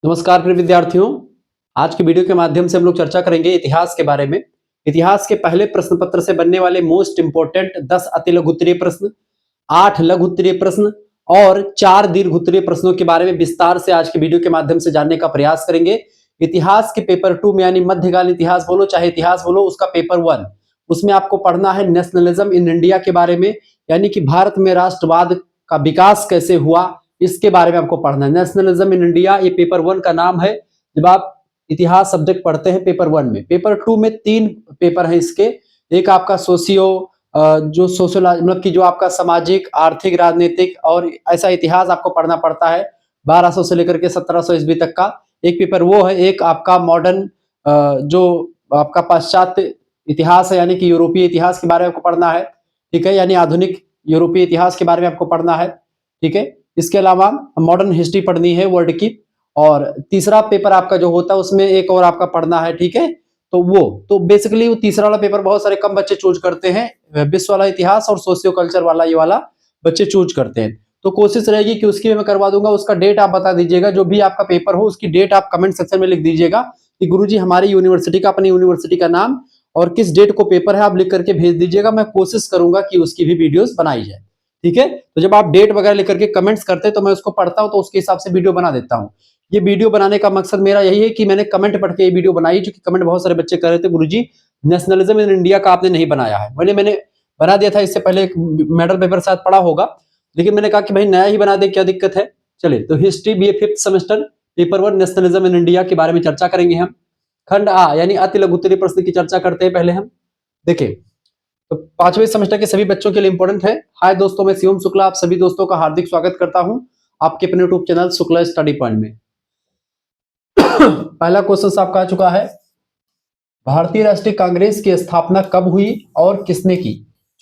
नमस्कार प्रिय विद्यार्थियों। आज की वीडियो के माध्यम से हम लोग चर्चा करेंगे इतिहास के बारे में। इतिहास के पहले प्रश्न पत्र से बनने वाले मोस्ट इंपोर्टेंट 10 अति लघु उत्तरीय प्रश्न, 8 लघु उत्तरीय प्रश्न और 4 दीर्घ उत्तरीय प्रश्नों के बारे में विस्तार से आज की वीडियो के माध्यम से जानने का प्रयास करेंगे। इतिहास के पेपर 2 में यानी मध्यकालीन इतिहास बोलो चाहे इतिहास बोलो, उसका पेपर 1 उसमें आपको पढ़ना है नेशनलिज्म इन इंडिया के बारे में, यानी कि भारत में राष्ट्रवाद का विकास कैसे हुआ इसके बारे में आपको पढ़ना है। नेशनलिज्म इन इंडिया ये पेपर 1 का नाम है। जब आप इतिहास सब्जेक्ट पढ़ते हैं पेपर 1 में, पेपर 2 में 3 पेपर हैं इसके। एक आपका सोशियो जो सोशल मतलब कि जो आपका सामाजिक, आर्थिक, राजनीतिक और ऐसा इतिहास आपको पढ़ना पड़ता है 1200 से लेकर के 1700 ईस्वी तक का। एक पेपर वो है। एक आपका मॉडर्न जो आपका पाश्चात्य इतिहास है यानी कि यूरोपीय इतिहास के बारे में आपको पढ़ना है, ठीक है, यानी आधुनिक यूरोपीय इतिहास के बारे में आपको पढ़ना है, ठीक है। इसके अलावा मॉडर्न हिस्ट्री पढ़नी है वर्ल्ड की। और तीसरा पेपर आपका जो होता है उसमें एक और आपका पढ़ना है, ठीक है। तो बेसिकली वो तीसरा वाला पेपर बहुत सारे कम बच्चे चूज करते हैं, विश्व वाला इतिहास और सोशियो कल्चर वाला ये वाला बच्चे चूज करते हैं। तो कोशिश रहेगी कि उसकी मैं करवा दूंगा। उसका डेट आप बता दीजिएगा, जो भी आपका पेपर हो उसकी डेट आप कमेंट सेक्शन में लिख दीजिएगा कि गुरुजी हमारी यूनिवर्सिटी का, अपनी यूनिवर्सिटी का नाम और किस डेट को पेपर है आप लिख करके भेज दीजिएगा। मैं कोशिश करूंगा कि उसकी भी वीडियोस बनाई जाए, ठीक है। तो जब आप डेट वगैरह लेकर के कमेंट्स करते हैं तो मैं उसको पढ़ता हूं, तो उसके हिसाब से वीडियो बना देता हूं। ये वीडियो बनाने का मकसद मेरा यही है कि मैंने कमेंट पढ़ के ये वीडियो बनाई, क्योंकि कमेंट बहुत सारे बच्चे कर रहे थे गुरुजी नेशनलिज्म इन इंडिया का आपने नहीं बनाया है। मैंने बना दिया था इससे पहले, एक मॉडल पेपर शायद पढ़ा होगा, लेकिन मैंने कहा कि भाई नया ही बना दे, क्या दिक्कत है। चलिए, तो history BA 5th semester paper 1 nationalism in India के बारे में चर्चा करेंगे हम। खंड आ यानी अति लघु उत्तरीय प्रश्न की चर्चा करते हैं पहले हम। देखिए, तो 5वें सेमेस्टर के सभी बच्चों के लिए इंपॉर्टेंट है। हाय दोस्तों, मैं शिवम शुक्ला आप सभी दोस्तों का हार्दिक स्वागत करता हूं आपके अपने YouTube channel Shukla study point में। पहला क्वेश्चन आपका आ चुका है, भारतीय राष्ट्रीय कांग्रेस की स्थापना कब हुई और किसने की।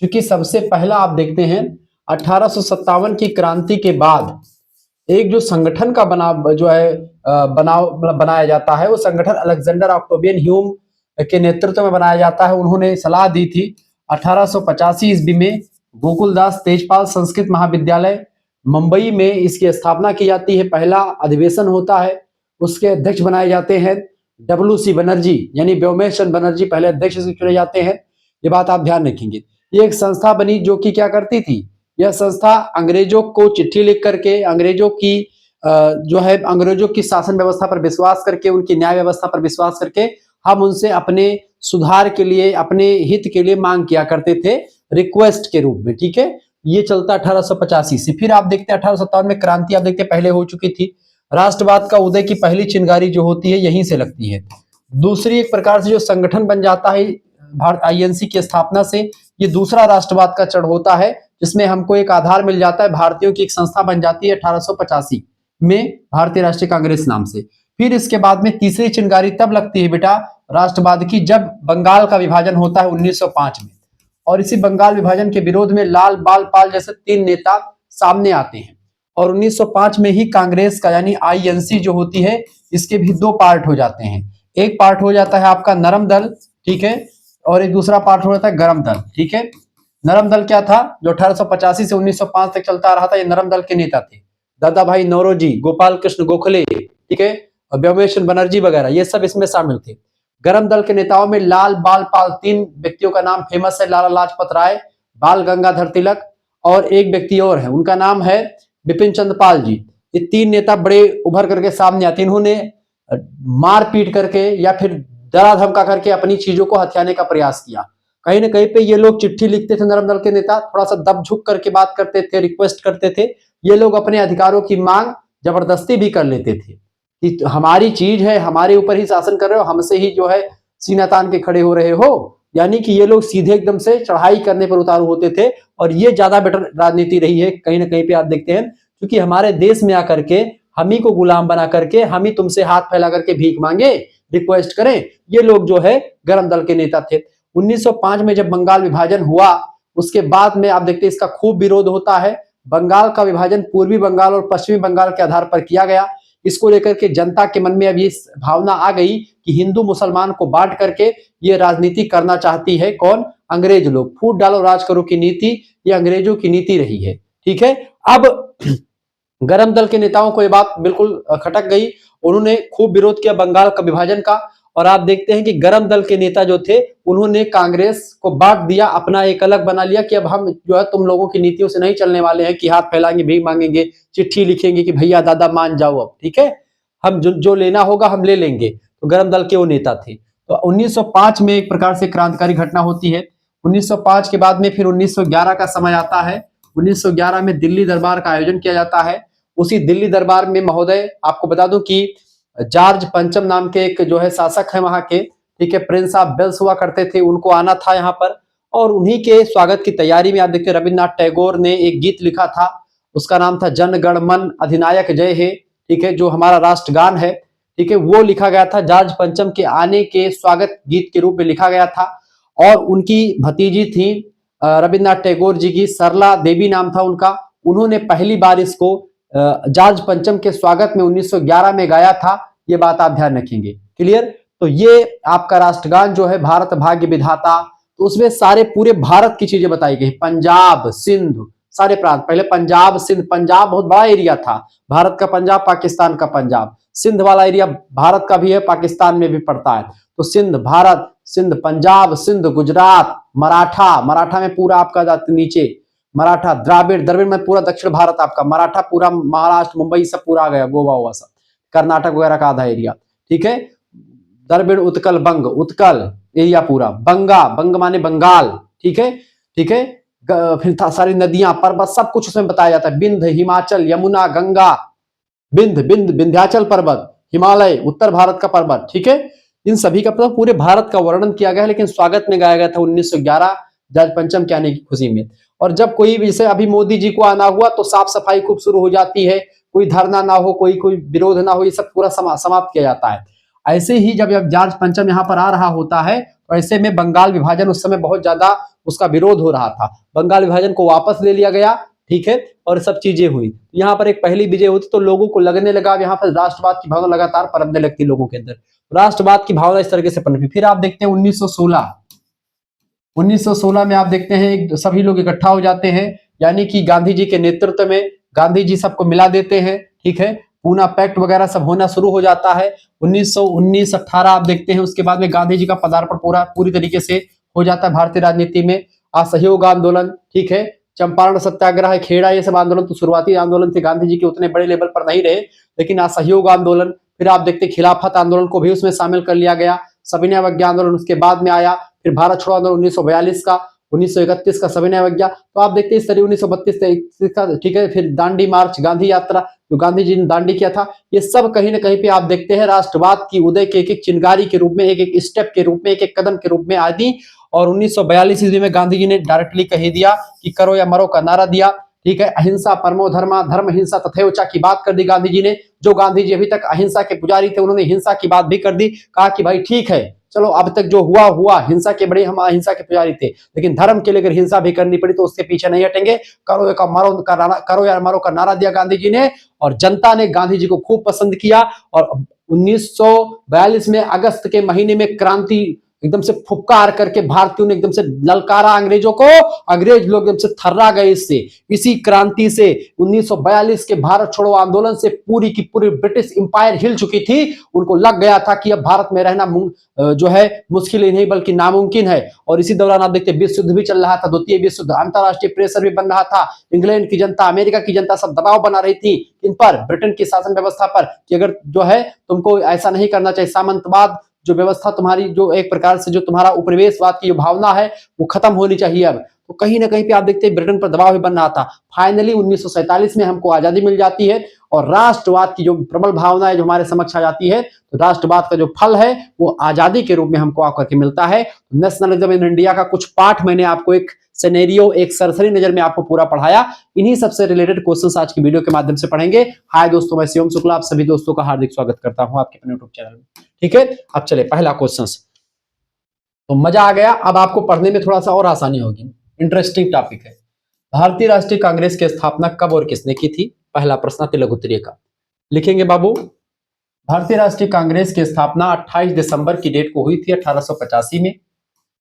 क्योंकि सबसे पहला आप देखते हैं 1857 की क्रांति के बाद एक जो संगठन का बनाया जाता है, वो संगठन अलेक्जेंडर ऑक्टेवियन ह्यूम के नेतृत्व में बनाया जाता है। उन्होंने सलाह दी थी 1885 ईस्वी में गोकुलदास तेजपाल संस्कृत महाविद्यालय मुंबई में इसकी स्थापना की जाती है। पहला अधिवेशन होता है, उसके अध्यक्ष बनाए जाते हैं WC बनर्जी, यानी व्योमेश चंद्र बनर्जी पहले अध्यक्ष चुने जाते हैं। ये बात आप ध्यान रखेंगे। ये एक संस्था बनी जो कि क्या करती थी, यह संस्था अंग्रेजों को चिट्ठी लिख करके अंग्रेजों की शासन व्यवस्था पर विश्वास करके, उनकी न्याय व्यवस्था पर विश्वास करके हम उनसे अपने सुधार के लिए, अपने हित के लिए मांग किया करते थे रिक्वेस्ट के रूप में, ठीक है। ये चलता 1885 से। फिर आप देखते हैं 1857 में क्रांति आप देखते पहले हो चुकी थी। राष्ट्रवाद का उदय की पहली चिंगारी जो होती है यहीं से लगती है। दूसरी एक प्रकार से जो संगठन बन जाता है भारत INC की स्थापना से, ये दूसरा राष्ट्रवाद का चढ़ होता है, जिसमें हमको एक आधार मिल जाता है, भारतीयों की एक संस्था बन जाती है 1885 में भारतीय राष्ट्रीय कांग्रेस नाम से। फिर इसके बाद में तीसरी चिंगारी तब लगती है बेटा राष्ट्रवाद की, जब बंगाल का विभाजन होता है 1905 में। और इसी बंगाल विभाजन के विरोध में लाल बाल पाल जैसे 3 नेता सामने आते हैं। और 1905 में ही कांग्रेस का यानी INC जो होती है, इसके भी 2 पार्ट हो जाते हैं। एक पार्ट हो जाता है आपका नरम दल, ठीक है, और एक दूसरा पार्ट हो जाता है गरम दल, ठीक है। नरम दल क्या था, जो 1885 से 1905 तक चलता रहा था, ये नरम दल के नेता थे दादा भाई नौरोजी, गोपाल कृष्ण गोखले, ठीक है, और व्योमेश चंद्र बनर्जी वगैरह, ये सब इसमें शामिल थे। गरम दल के नेताओं में लाल बाल पाल 3 व्यक्तियों का नाम फेमस है, लाला लाजपत राय, बाल गंगाधर तिलक और एक व्यक्ति और है, उनका नाम है बिपिन चंद्र पाल जी। ये 3 नेता बड़े उभर करके सामने आते हैं। इन्होंने मार पीट करके या फिर डरा धमका करके अपनी चीजों को हथियाने का प्रयास किया। कहीं ना कहीं पे ये लोग चिट्ठी लिखते थे, नरम दल के नेता थोड़ा सा दब झुक करके बात करते थे, रिक्वेस्ट करते थे। ये लोग अपने अधिकारों की मांग जबरदस्ती भी कर लेते थे कि हमारी चीज है, हमारे ऊपर ही शासन कर रहे हो, हमसे ही जो है सीना तान के खड़े हो रहे हो। यानी कि ये लोग सीधे एकदम से चढ़ाई करने पर उतारू होते थे। और ये ज्यादा बेटर राजनीति रही है कहीं ना कहीं पे आप देखते हैं, क्योंकि हमारे देश में आकर के हम ही को गुलाम बना करके, हम ही तुमसे हाथ फैला करके भीख मांगे, रिक्वेस्ट करें, ये लोग जो है गरम दल के नेता थे। 1905 में जब बंगाल विभाजन हुआ, उसके बाद में आप देखते हैं इसका खूब विरोध होता है। बंगाल का विभाजन पूर्वी बंगाल और पश्चिमी बंगाल के आधार पर किया गया। इसको लेकर के जनता के मन में अब ये भावना आ गई कि हिंदू मुसलमान को बांट करके ये राजनीति करना चाहती है कौन, अंग्रेज लोग। फूट डालो राज करो की नीति ये अंग्रेजों की नीति रही है, ठीक है। अब गरम दल के नेताओं को ये बात बिल्कुल खटक गई। उन्होंने खूब विरोध किया बंगाल का विभाजन का। और आप देखते हैं कि गरम दल के नेता जो थे उन्होंने कांग्रेस को बांट दिया, अपना एक अलग बना लिया कि अब हम जो है तुम लोगों की नीतियों से नहीं चलने वाले हैं कि हाथ फैलाएंगे, भीख मांगेंगे, चिट्ठी लिखेंगे कि भैया दादा मान जाओ अब, ठीक है, हम जो लेना होगा हम ले लेंगे। तो गरम दल के वो नेता थे। तो 1905 में एक प्रकार से क्रांतिकारी घटना होती है। 1905 के बाद में फिर 1911 का समय आता है। 1911 में दिल्ली दरबार का आयोजन किया जाता है। उसी दिल्ली दरबार में महोदय आपको बता दूं कि जॉर्ज पंचम नाम के एक जो है शासक है वहां के, ठीक है, प्रिंस ऑफ वेल्स हुआ करते थे, उनको आना था यहाँ पर। और उन्हीं के स्वागत की तैयारी में आप देखते हैं रविन्द्रनाथ टैगोर ने एक गीत लिखा था, उसका नाम था जन गण मन अधिनायक जय हे, ठीक है, जो हमारा राष्ट्रगान है, ठीक है, वो लिखा गया था जॉर्ज पंचम के आने के स्वागत गीत के रूप में लिखा गया था। और उनकी भतीजी थी रविन्द्रनाथ टैगोर जी की, सरला देवी नाम था उनका। उन्होंने पहली बार इसको जॉर्ज पंचम के स्वागत में 1911 में गाया था। ये बात आप ध्यान रखेंगे, क्लियर। तो ये आपका राष्ट्रगान जो है भारत भाग्य विधाता, तो उसमें सारे पूरे भारत की चीजें बताई गई, पंजाब सिंध सारे प्रांत। पहले पंजाब सिंध, पंजाब बहुत बड़ा एरिया था, भारत का पंजाब, पाकिस्तान का पंजाब, सिंध वाला एरिया भारत का भी है, पाकिस्तान में भी पड़ता है। तो सिंध भारत, सिंध पंजाब, सिंध गुजरात, मराठा, मराठा में पूरा आपका नीचे मराठा, द्राविड़, द्रविड़ में पूरा दक्षिण भारत आपका, मराठा पूरा महाराष्ट्र मुंबई सब पूरा आ गया, गोवा हुआ सब, कर्नाटक वगैरह का आधा एरिया, ठीक है। द्रविड़, उत्कल, बंग, उत्कल एरिया पूरा, बंगा, बंग माने बंगाल, ठीक है, ठीक है। फिर सारी नदियां, पर्वत, सब कुछ उसमें बताया जाता है, बिंद, हिमाचल, यमुना, गंगा, विंध्याचल पर्वत, हिमालय, उत्तर भारत का पर्वत, ठीक है। इन सभी का पूरे भारत का वर्णन किया गया है, लेकिन स्वागत में गाया गया था 1911 जॉर्ज पंचम के आने की खुशी में। और जब कोई भी, जैसे अभी मोदी जी को आना हुआ तो साफ सफाई खूब शुरू हो जाती है, कोई धरना ना हो, कोई विरोध ना हो, ये सब पूरा समाप्त किया जाता है। ऐसे ही जब जॉर्ज पंचम यहाँ पर आ रहा होता है तो ऐसे में बंगाल विभाजन, उस समय बहुत ज्यादा उसका विरोध हो रहा था, बंगाल विभाजन को वापस ले लिया गया, ठीक है, और सब चीजें हुई। यहाँ पर एक पहली विजय होती तो लोगों को लगने लगा, यहाँ पर राष्ट्रवाद की भावना लगातार पनपने लगती लोगों के अंदर, राष्ट्रवाद की भावना इस तरीके से पनपी। फिर आप देखते हैं 1916 में आप देखते हैं सभी लोग इकट्ठा हो जाते हैं, यानी कि गांधी जी के नेतृत्व में गांधी जी सबको मिला देते हैं, ठीक है, पूना पैक्ट वगैरह सब होना शुरू हो जाता है। 1919-18 आप देखते हैं, उसके बाद में गांधी जी का पदार्पण पूरी तरीके से हो जाता है भारतीय राजनीति में। असहयोग आंदोलन, ठीक है, चंपारण सत्याग्रह, खेड़ा, ये सब आंदोलन तो शुरुआती आंदोलन थे, गांधी जी के उतने बड़े लेवल पर नहीं रहे, लेकिन असहयोग आंदोलन, फिर आप देखते खिलाफत आंदोलन को भी उसमें शामिल कर लिया गया, सविनय अवज्ञा आंदोलन उसके बाद में आया, फिर भारत छोड़ो आंदोलन 1942 का, 1931 का सविनय अवज्ञा। तो आप देखते हैं इस तरह 1932 का, ठीक है, फिर दांडी मार्च, गांधी यात्रा जो गांधी जी ने दांडी किया था, ये सब कहीं ना कहीं पे आप देखते हैं राष्ट्रवाद की उदय के एक एक चिंगारी के रूप में, एक एक स्टेप के रूप में, एक एक कदम के रूप में आदि। और 1942 ईस्वी में गांधी जी ने डायरेक्टली कह दिया कि करो या मरो का नारा दिया, ठीक है, अहिंसा परमो धर्मा, धर्म हिंसा तथैव च की बात कर दी गांधी जी ने। जो गांधी जी अभी तक अहिंसा के पुजारी थे, उन्होंने हिंसा की बात भी कर दी, कहा कि भाई ठीक है, चलो अब तक जो हुआ हुआ, हिंसा के बड़े हम अहिंसा के पुजारी थे, लेकिन धर्म के लिए अगर हिंसा भी करनी पड़ी तो उसके पीछे नहीं हटेंगे, करो या मरो का नारा दिया गांधी जी ने। और जनता ने गांधी जी को खूब पसंद किया। और 1942 में अगस्त के महीने में क्रांति एकदम से फुफकार करके भारतीयों ने एकदम से ललकारा अंग्रेजों को, अंग्रेज लोग एकदम से थर्रा गए इससे। इसी क्रांति से 1942 के भारत छोड़ो आंदोलन से पूरी की पूरी ब्रिटिश इंपायर हिल चुकी थी। उनको लग गया था कि अब भारत में रहना जो है मुश्किल ही नहीं बल्कि नामुमकिन है। और इसी दौरान आप देखते विश्व युद्ध भी चल रहा था, द्वितीय विश्व युद्ध, अंतरराष्ट्रीय प्रेशर भी बन रहा था, इंग्लैंड की जनता, अमेरिका की जनता सब दबाव बना रही थी इन पर, ब्रिटेन की शासन व्यवस्था पर, कि अगर जो है तुमको ऐसा नहीं करना चाहिए, सामंतवाद जो व्यवस्था तुम्हारी, जो एक प्रकार से जो तुम्हारा उपनिवेशवाद की जो भावना है वो खत्म होनी चाहिए अब। तो कहीं ना कहीं पे आप देखते हैं ब्रिटेन पर दबाव भी बन रहा था। फाइनली 1947 में हमको आजादी मिल जाती है और राष्ट्रवाद की जो प्रबल भावना है जो हमारे समक्ष आ जाती है, तो राष्ट्रवाद का जो फल है वो आजादी के रूप में हमको आकर के मिलता है। नेशनलिज्म इन इंडिया का कुछ पार्ट मैंने आपको एक सिनेरियो, एक सरसरी नजर में आपको पूरा पढ़ाया। इन्हीं सबसे रिलेटेड क्वेश्चंस आज की वीडियो के माध्यम से पढ़ेंगे। हाय दोस्तों, मैं शिवम शुक्ला, आप सभी दोस्तों का हार्दिक स्वागत करता हूं आपके अपने यूट्यूब चैनल में। ठीक है, अब चले पहला क्वेश्चन। तो मजा आ गया, अब आपको पढ़ने में थोड़ा सा और आसानी होगी, इंटरेस्टिंग टॉपिक है। भारतीय राष्ट्रीय कांग्रेस की स्थापना कब और किसने की थी? पहला प्रश्न तिलक उत्तरीय का लिखेंगे बाबू। भारतीय राष्ट्रीय कांग्रेस की स्थापना 28 दिसंबर की डेट को हुई थी 1885 में।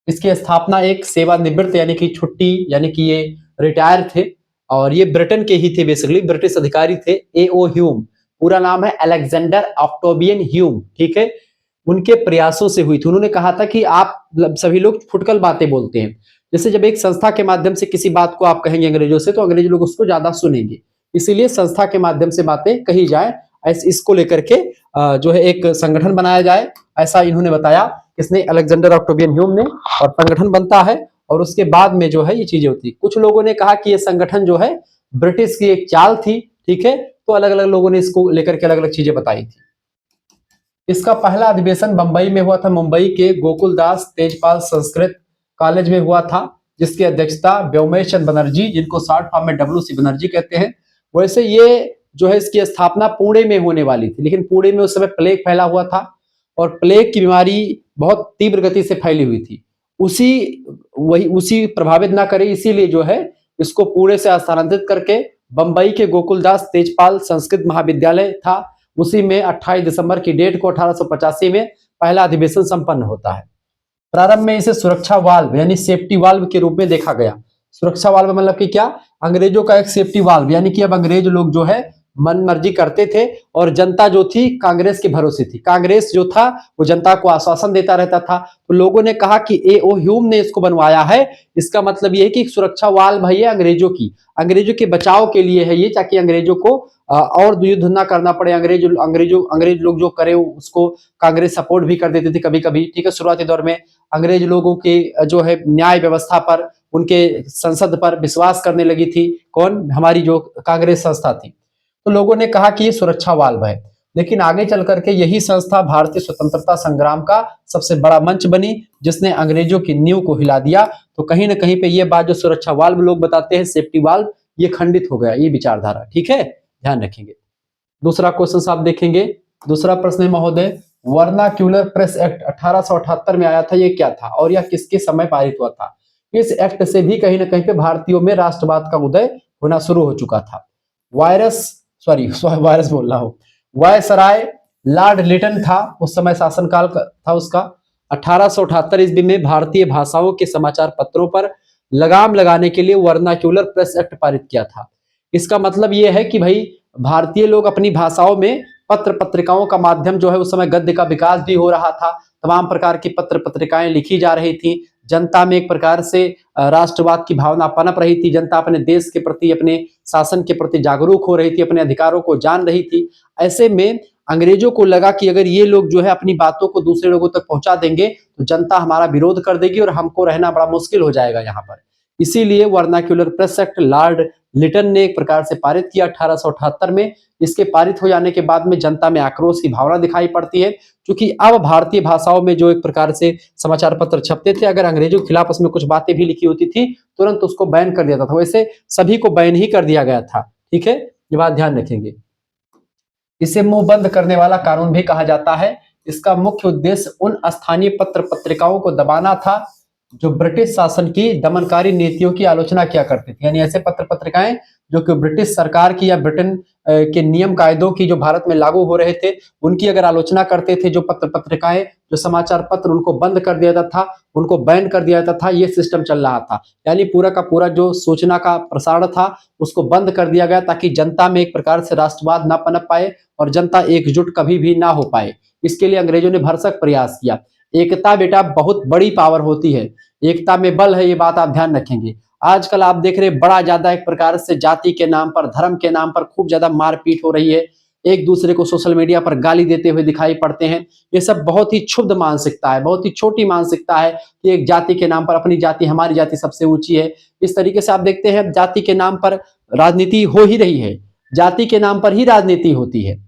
इसकी स्थापना एक सेवानिवृत्त यानी कि छुट्टी, यानी कि ये रिटायर थे, और ये ब्रिटेन के ही थे, बेसिकली ब्रिटिश अधिकारी थे। A.O. ह्यूम, पूरा नाम है अलेक्जेंडर ऑक्टोबियन ह्यूम, ठीक है। उनके प्रयासों से हुई थी। उन्होंने कहा था कि आप सभी लोग फुटकल बातें बोलते हैं, जैसे जब एक संस्था के माध्यम से किसी बात को आप कहेंगे अंग्रेजों से, तो अंग्रेज लोग उसको ज्यादा सुनेंगे, इसीलिए संस्था के माध्यम से बातें कही जाए, इसको लेकर के जो है एक संगठन बनाया जाए, ऐसा इन्होंने बताया। किसने? अलेक्जेंडर ऑक्टोबियन ह्यूम ने। और संगठन बनता है और उसके बाद में जो है ये चीजें होती। कुछ लोगों ने कहा कि ये संगठन जो है ब्रिटिश की एक चाल थी, ठीक है। तो अलग अलग लोगों ने इसको लेकर के अलग अलग चीजें बताई थी। इसका पहला अधिवेशन बंबई में हुआ था, मुंबई के गोकुलदास तेजपाल संस्कृत कॉलेज में हुआ था, जिसकी अध्यक्षता व्योमेश चंद्र बनर्जी, जिनको शॉर्ट फॉर्म में WC बनर्जी कहते हैं। वैसे ये जो है इसकी स्थापना पुणे में होने वाली थी, लेकिन पुणे में उस समय प्लेग फैला हुआ था और प्लेग की बीमारी बहुत तीव्र गति से फैली हुई थी। उसी प्रभावित ना करे, इसीलिए जो है इसको पुणे से स्थानांतरित करके बंबई के गोकुलदास तेजपाल संस्कृत महाविद्यालय था, उसी में 28 दिसंबर की डेट को 1885 में पहला अधिवेशन संपन्न होता है। प्रारंभ में इसे सुरक्षा वाल्व यानी सेफ्टी वाल्व के रूप में देखा गया। सुरक्षा वाल्व मतलब कि क्या? अंग्रेजों का एक सेफ्टी वाल्व, यानी कि अब अंग्रेज लोग जो है मन मर्जी करते थे और जनता जो थी कांग्रेस के भरोसे थी। कांग्रेस जो था वो जनता को आश्वासन देता रहता था। तो लोगों ने कहा कि A.O. ह्यूम ने इसको बनवाया है, इसका मतलब ये है कि सुरक्षा वाल्व है ये अंग्रेजों की, अंग्रेजों के बचाव के लिए है ये, ताकि अंग्रेजों को और युद्ध ना करना पड़े। अंग्रेज लोग जो करे उसको कांग्रेस सपोर्ट भी कर देती थी कभी कभी, ठीक है। शुरुआती दौर में अंग्रेज लोगों के जो है न्याय व्यवस्था पर, उनके संसद पर विश्वास करने लगी थी। कौन? हमारी जो कांग्रेस संस्था थी। तो लोगों ने कहा कि ये सुरक्षा वाल्व है, लेकिन आगे चल करके यही संस्था भारतीय स्वतंत्रता संग्राम का सबसे बड़ा मंच बनी, जिसने अंग्रेजों की नींव को हिला दिया। तो कहीं ना कहीं पे ये बात जो सुरक्षा वाल्व लोग बताते हैं, सेफ्टी वाल्व, ये खंडित हो गया, ये विचारधारा, ठीक है, ध्यान रखेंगे। दूसरा क्वेश्चन आप देखेंगे। दूसरा प्रश्न है महोदय, वर्नाक्यूलर प्रेस एक्ट 1878 में आया था, ये क्या था और यह किसके समय पारित हुआ था? इस एक्ट से भी कहीं ना कहीं पे भारतीयों में राष्ट्रवाद का उदय होना शुरू हो चुका था। वायरस बोल रहा हूं, वायसराय लॉर्ड लिटन था, उस समय शासनकाल था उसका। 1878 ईस्वी में भारतीय भाषाओं के समाचार पत्रों पर लगाम लगाने के लिए वर्नाक्यूलर प्रेस एक्ट पारित किया था। इसका मतलब यह है कि भाई भारतीय लोग अपनी भाषाओं में पत्र पत्रिकाओं का माध्यम जो है, उस समय गद्य का विकास भी हो रहा था, तमाम प्रकार की पत्र पत्रिकाएं लिखी जा रही थी, जनता में एक प्रकार से राष्ट्रवाद की भावना पनप रही थी, जनता अपने देश के प्रति, अपने शासन के प्रति जागरूक हो रही थी, अपने अधिकारों को जान रही थी। ऐसे में अंग्रेजों को लगा कि अगर ये लोग जो है अपनी बातों को दूसरे लोगों तक पहुंचा देंगे तो जनता हमारा विरोध कर देगी और हमको रहना बड़ा मुश्किल हो जाएगा यहाँ पर। इसीलिए vernacular press act Lord Lytton ने एक प्रकार से पारित किया 1878 में। इसके पारित हो जाने के बाद में जनता में आक्रोश की भावना दिखाई पड़ती है, क्योंकि अब भारतीय भाषाओं में जो एक प्रकार से समाचार पत्र छपते थे, अगर अंग्रेजों के खिलाफ उसमें कुछ बातें भी लिखी होती थी, तुरंत उसको बैन कर दिया था। वैसे सभी को बैन ही कर दिया गया था, ठीक है, ये बात ध्यान रखेंगे। इसे मुंह बंद करने वाला कानून भी कहा जाता है। इसका मुख्य उद्देश्य उन स्थानीय पत्र पत्रिकाओं को दबाना था जो ब्रिटिश शासन की दमनकारी नीतियों की आलोचना किया करते थे, यानी ऐसे पत्र पत्रिकाएं जो कि ब्रिटिश सरकार की या ब्रिटेन के नियम कायदों की जो भारत में लागू हो रहे थे, उनकी अगर आलोचना करते थे जो पत्र पत्रिकाएं, जो समाचार पत्र, उनको बंद कर दिया जाता था, उनको बैन कर दिया जाता था। ये सिस्टम चल रहा था, यानी पूरा का पूरा जो सूचना का प्रसारण था उसको बंद कर दिया गया, ताकि जनता में एक प्रकार से राष्ट्रवाद ना पनप पाए और जनता एकजुट कभी भी ना हो पाए। इसके लिए अंग्रेजों ने भरसक प्रयास किया। एकता बेटा बहुत बड़ी पावर होती है, एकता में बल है, ये बात आप ध्यान रखेंगे। आजकल आप देख रहे बड़ा ज्यादा एक प्रकार से जाति के नाम पर, धर्म के नाम पर खूब ज्यादा मारपीट हो रही है, एक दूसरे को सोशल मीडिया पर गाली देते हुए दिखाई पड़ते हैं। ये सब बहुत ही क्षुब्ध मानसिकता है, बहुत ही छोटी मानसिकता है कि एक जाति के नाम पर, अपनी जाति, हमारी जाति सबसे ऊंची है, इस तरीके से आप देखते हैं जाति के नाम पर राजनीति हो ही रही है, जाति के नाम पर ही राजनीति होती है,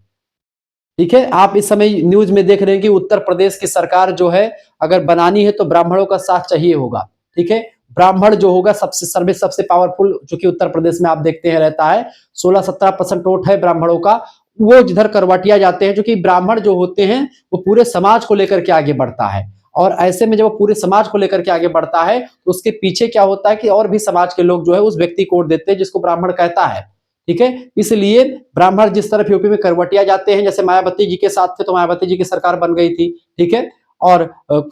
ठीक है। आप इस समय न्यूज में देख रहे हैं कि उत्तर प्रदेश की सरकार जो है अगर बनानी है तो ब्राह्मणों का साथ चाहिए होगा, ठीक है। ब्राह्मण जो होगा सबसे पावरफुल, जो कि उत्तर प्रदेश में आप देखते हैं रहता है, 16-17% वोट है ब्राह्मणों का, वो जिधर करवटिया जाते हैं, जो कि ब्राह्मण जो होते हैं वो पूरे समाज को लेकर के आगे बढ़ता है। और ऐसे में जब वो पूरे समाज को लेकर के आगे बढ़ता है तो उसके पीछे क्या होता है कि और भी समाज के लोग जो है उस व्यक्ति को वोट देते हैं जिसको ब्राह्मण कहता है, ठीक है। इसलिए ब्राह्मण जिस तरफ यूपी में करवटिया जाते हैं, जैसे मायावती जी के साथ थे तो मायावती जी की सरकार बन गई थी, ठीक है। और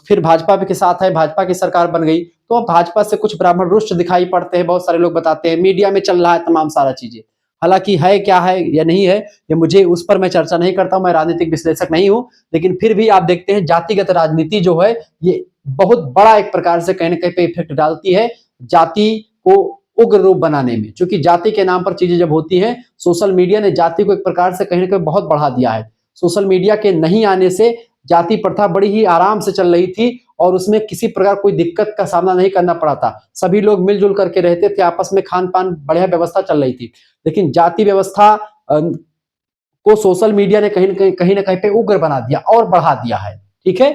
फिर भाजपा के साथ है, भाजपा की सरकार बन गई, तो अब भाजपा से कुछ ब्राह्मण रुष्ट दिखाई पड़ते हैं, बहुत सारे लोग बताते हैं, मीडिया में चल रहा है तमाम सारा चीजें। हालांकि है क्या है या नहीं है, ये मुझे उस पर मैं चर्चा नहीं करता हूं, मैं राजनीतिक विश्लेषक नहीं हूं, लेकिन फिर भी आप देखते हैं जातिगत राजनीति जो है ये बहुत बड़ा एक प्रकार से कहीं ना कहीं पे इफेक्ट डालती है जाति को उग्र रूप बनाने में। क्योंकि जाति के नाम पर चीजें जब होती हैं, सोशल मीडिया ने जाति को एक प्रकार से कहीं ना कहीं बहुत बढ़ा दिया है। सोशल मीडिया के नहीं आने से जाति प्रथा बड़ी ही आराम से चल रही थी और उसमें किसी प्रकार कोई दिक्कत का सामना नहीं करना पड़ा था, सभी लोग मिलजुल करके रहते थे, आपस में खान पान बढ़िया व्यवस्था चल रही थी। लेकिन जाति व्यवस्था को सोशल मीडिया ने कहीं ना कहीं पे उग्र बना दिया और बढ़ा दिया है, ठीक है।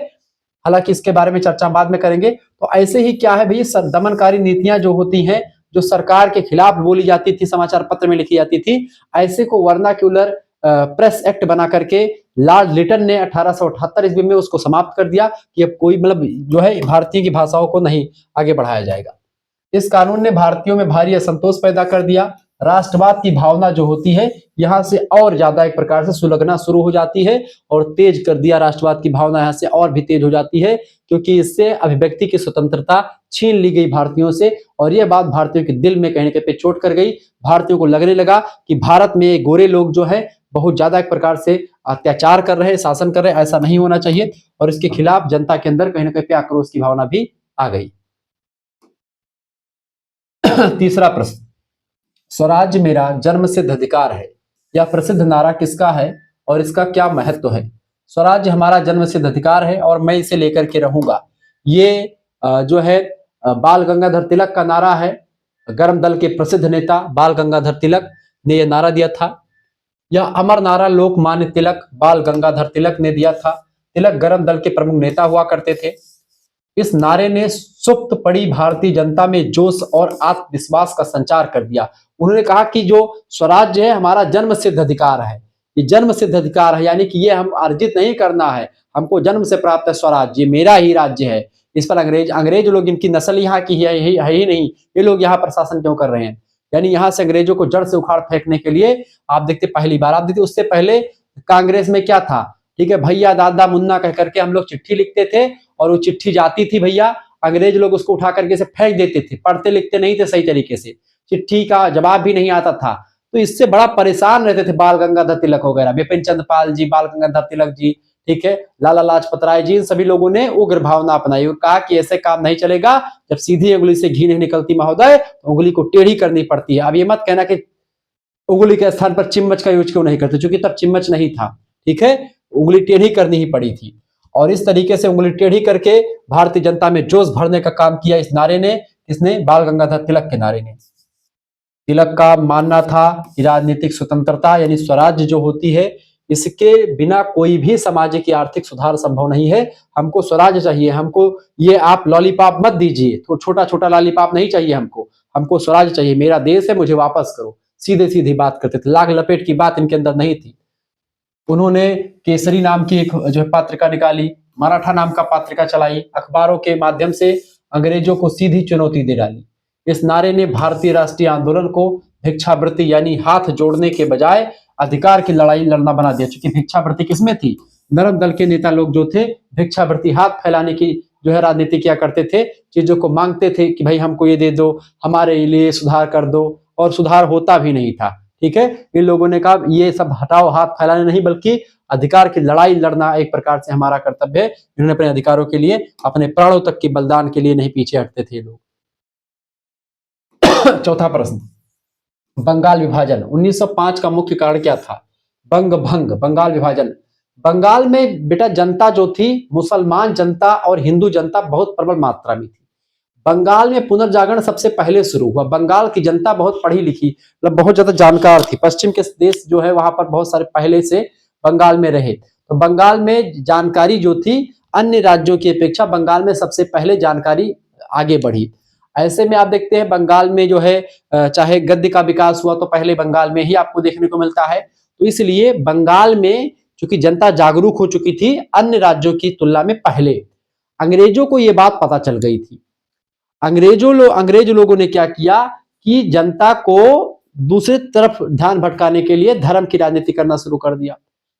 हालांकि इसके बारे में चर्चा बाद में करेंगे। तो ऐसे ही क्या है भैया, दमनकारी नीतियां जो होती हैं, जो सरकार के खिलाफ बोली जाती थी, समाचार पत्र में लिखी जाती थी, ऐसे को वर्नाक्यूलर प्रेस एक्ट बना करके लॉर्ड लिटन ने 1878 ईस्वी में उसको समाप्त कर दिया कि अब कोई मतलब जो है भारतीय की भाषाओं को नहीं आगे बढ़ाया जाएगा। इस कानून ने भारतीयों में भारी असंतोष पैदा कर दिया। राष्ट्रवाद की भावना जो होती है यहां से और ज्यादा एक प्रकार से सुलगना शुरू हो जाती है और तेज कर दिया, राष्ट्रवाद की भावना यहां से और भी तेज हो जाती है, क्योंकि इससे अभिव्यक्ति की स्वतंत्रता छीन ली गई भारतीयों से। और यह बात भारतीयों के दिल में कहीं ना कहीं पे चोट कर गई। भारतीयों को लगने लगा कि भारत में गोरे लोग जो है बहुत ज्यादा एक प्रकार से अत्याचार कर रहे हैं, शासन कर रहे हैं, ऐसा नहीं होना चाहिए। और इसके खिलाफ जनता के अंदर कहीं ना कहीं पे आक्रोश की भावना भी आ गई। तीसरा प्रश्न, स्वराज मेरा जन्म सिद्ध अधिकार है, यह प्रसिद्ध नारा किसका है और इसका क्या महत्व है? स्वराज हमारा जन्म सिद्ध अधिकार है और मैं इसे लेकर के रहूंगा, ये जो है बाल गंगाधर तिलक का नारा है। गर्म दल के प्रसिद्ध नेता बाल गंगाधर तिलक ने यह नारा दिया था। यह अमर नारा लोकमान्य तिलक बाल गंगाधर तिलक ने दिया था। तिलक गर्म दल के प्रमुख नेता हुआ करते थे। इस नारे ने सुप्त पड़ी भारतीय जनता में जोश और आत्मविश्वास का संचार कर दिया। उन्होंने कहा कि जो स्वराज्य है हमारा जन्म सिद्ध अधिकार है, ये जन्म सिद्ध अधिकार है, यानी कि ये हम अर्जित नहीं करना है, हमको जन्म से प्राप्त है स्वराज्य, मेरा ही राज्य है। इस पर अंग्रेज लोग, इनकी नस्ल यहाँ की है ही नहीं, ये लोग यहाँ पर शासन क्यों कर रहे हैं? यानी यहाँ से अंग्रेजों को जड़ से उखाड़ फेंकने के लिए आप देखते पहली बार, आप देखते उससे पहले कांग्रेस में क्या था, ठीक है, भैया दादा मुन्ना कह करके हम लोग चिट्ठी लिखते थे और वो चिट्ठी जाती थी भैया, अंग्रेज लोग उसको उठा करके से फेंक देते थे, पढ़ते लिखते नहीं थे सही तरीके से, चिट्ठी का जवाब भी नहीं आता था, तो इससे बड़ा परेशान रहते थे बाल गंगाधर तिलक वगैरह, बिपिन चंद्र पाल जी, बाल गंगाधर तिलक जी, ठीक है, लाला लाजपत राय जी, इन सभी लोगों ने उग्र भावना अपनाई और कहा कि ऐसे काम नहीं चलेगा, जब सीधी उंगली से घी नहीं निकलती महोदय तो उंगली को टेढ़ी करनी पड़ती है। अब ये मत कहना कि उंगली के स्थान पर चिम्मच का यूज क्यों नहीं करते, क्योंकि तब चिम्मच नहीं था, ठीक है, उंगली टेढ़ी करनी ही पड़ी थी। और इस तरीके से उंगली टेढ़ी करके भारतीय जनता में जोश भरने का काम किया इस नारे ने, किसने? बाल गंगाधर तिलक के नारे ने। तिलक का मानना था कि राजनीतिक स्वतंत्रता यानी स्वराज्य जो होती है, इसके बिना कोई भी सामाजिक या आर्थिक सुधार संभव नहीं है। हमको स्वराज्य चाहिए, हमको ये आप लॉलीपॉप मत दीजिए, तो छोटा छोटा लॉलीपॉप नहीं चाहिए हमको स्वराज्य चाहिए, मेरा देश है, मुझे वापस करो। सीधे सीधी बात करते थे, लाग लपेट की बात इनके अंदर नहीं थी। उन्होंने केसरी नाम की एक जो है पत्रिका निकाली, मराठा नाम का पत्रिका चलाई, अखबारों के माध्यम से अंग्रेजों को सीधी चुनौती दे डाली। इस नारे ने भारतीय राष्ट्रीय आंदोलन को भिक्षावृत्ति यानी हाथ जोड़ने के बजाय अधिकार की लड़ाई लड़ना बना दिया। चूंकि भिक्षावृत्ति किसमें थी? नरम दल के नेता लोग जो थे भिक्षावृत्ति, हाथ फैलाने की जो है राजनीति किया करते थे, चीजों को मांगते थे कि भाई हमको ये दे दो, हमारे लिए सुधार कर दो, और सुधार होता भी नहीं था, ठीक है। इन लोगों ने कहा ये सब हटाओ, हाथ फैलाने नहीं बल्कि अधिकार की लड़ाई लड़ना एक प्रकार से हमारा कर्तव्य है। इन्होंने अपने अधिकारों के लिए अपने प्राणों तक के बलिदान के लिए नहीं पीछे हटते थे लोग। चौथा प्रश्न, बंगाल विभाजन 1905 का मुख्य कारण क्या था? भंग, बंगाल विभाजन। बंगाल में बेटा जनता जो थी, मुसलमान जनता और हिंदू जनता बहुत प्रबल मात्रा में थी। बंगाल में पुनर्जागरण सबसे पहले शुरू हुआ। बंगाल की जनता बहुत पढ़ी लिखी, मतलब बहुत ज्यादा जानकार थी। पश्चिम के देश जो है वहां पर बहुत सारे पहले से बंगाल में रहे, तो बंगाल में जानकारी जो थी अन्य राज्यों की अपेक्षा बंगाल में सबसे पहले जानकारी आगे बढ़ी। ऐसे में आप देखते हैं बंगाल में जो है चाहे गद्य का विकास हुआ तो पहले बंगाल में ही आपको देखने को मिलता है। तो इसलिए बंगाल में चूंकि जनता जागरूक हो चुकी थी अन्य राज्यों की तुलना में पहले, अंग्रेजों को यह बात पता चल गई थी। अंग्रेज लोगों ने क्या किया कि जनता को दूसरी तरफ ध्यान भटकाने के लिए धर्म की राजनीति करना शुरू कर दिया।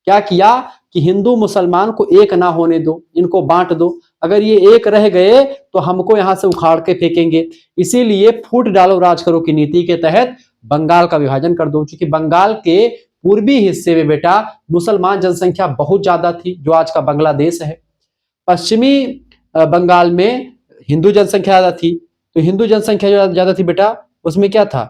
क्या किया कि हिंदू मुसलमान को एक ना होने दो, इनको बांट दो, अगर ये एक रह गए तो हमको यहां से उखाड़ के फेंकेंगे। इसीलिए फूट डालो राज करो की नीति के तहत बंगाल का विभाजन कर दो। चूंकि बंगाल के पूर्वी हिस्से में बेटा मुसलमान जनसंख्या बहुत ज्यादा थी, जो आज का बांग्लादेश है। पश्चिमी बंगाल में हिंदू जनसंख्या ज्यादा थी, तो हिंदू जनसंख्या ज्यादा थी बेटा, उसमें क्या था,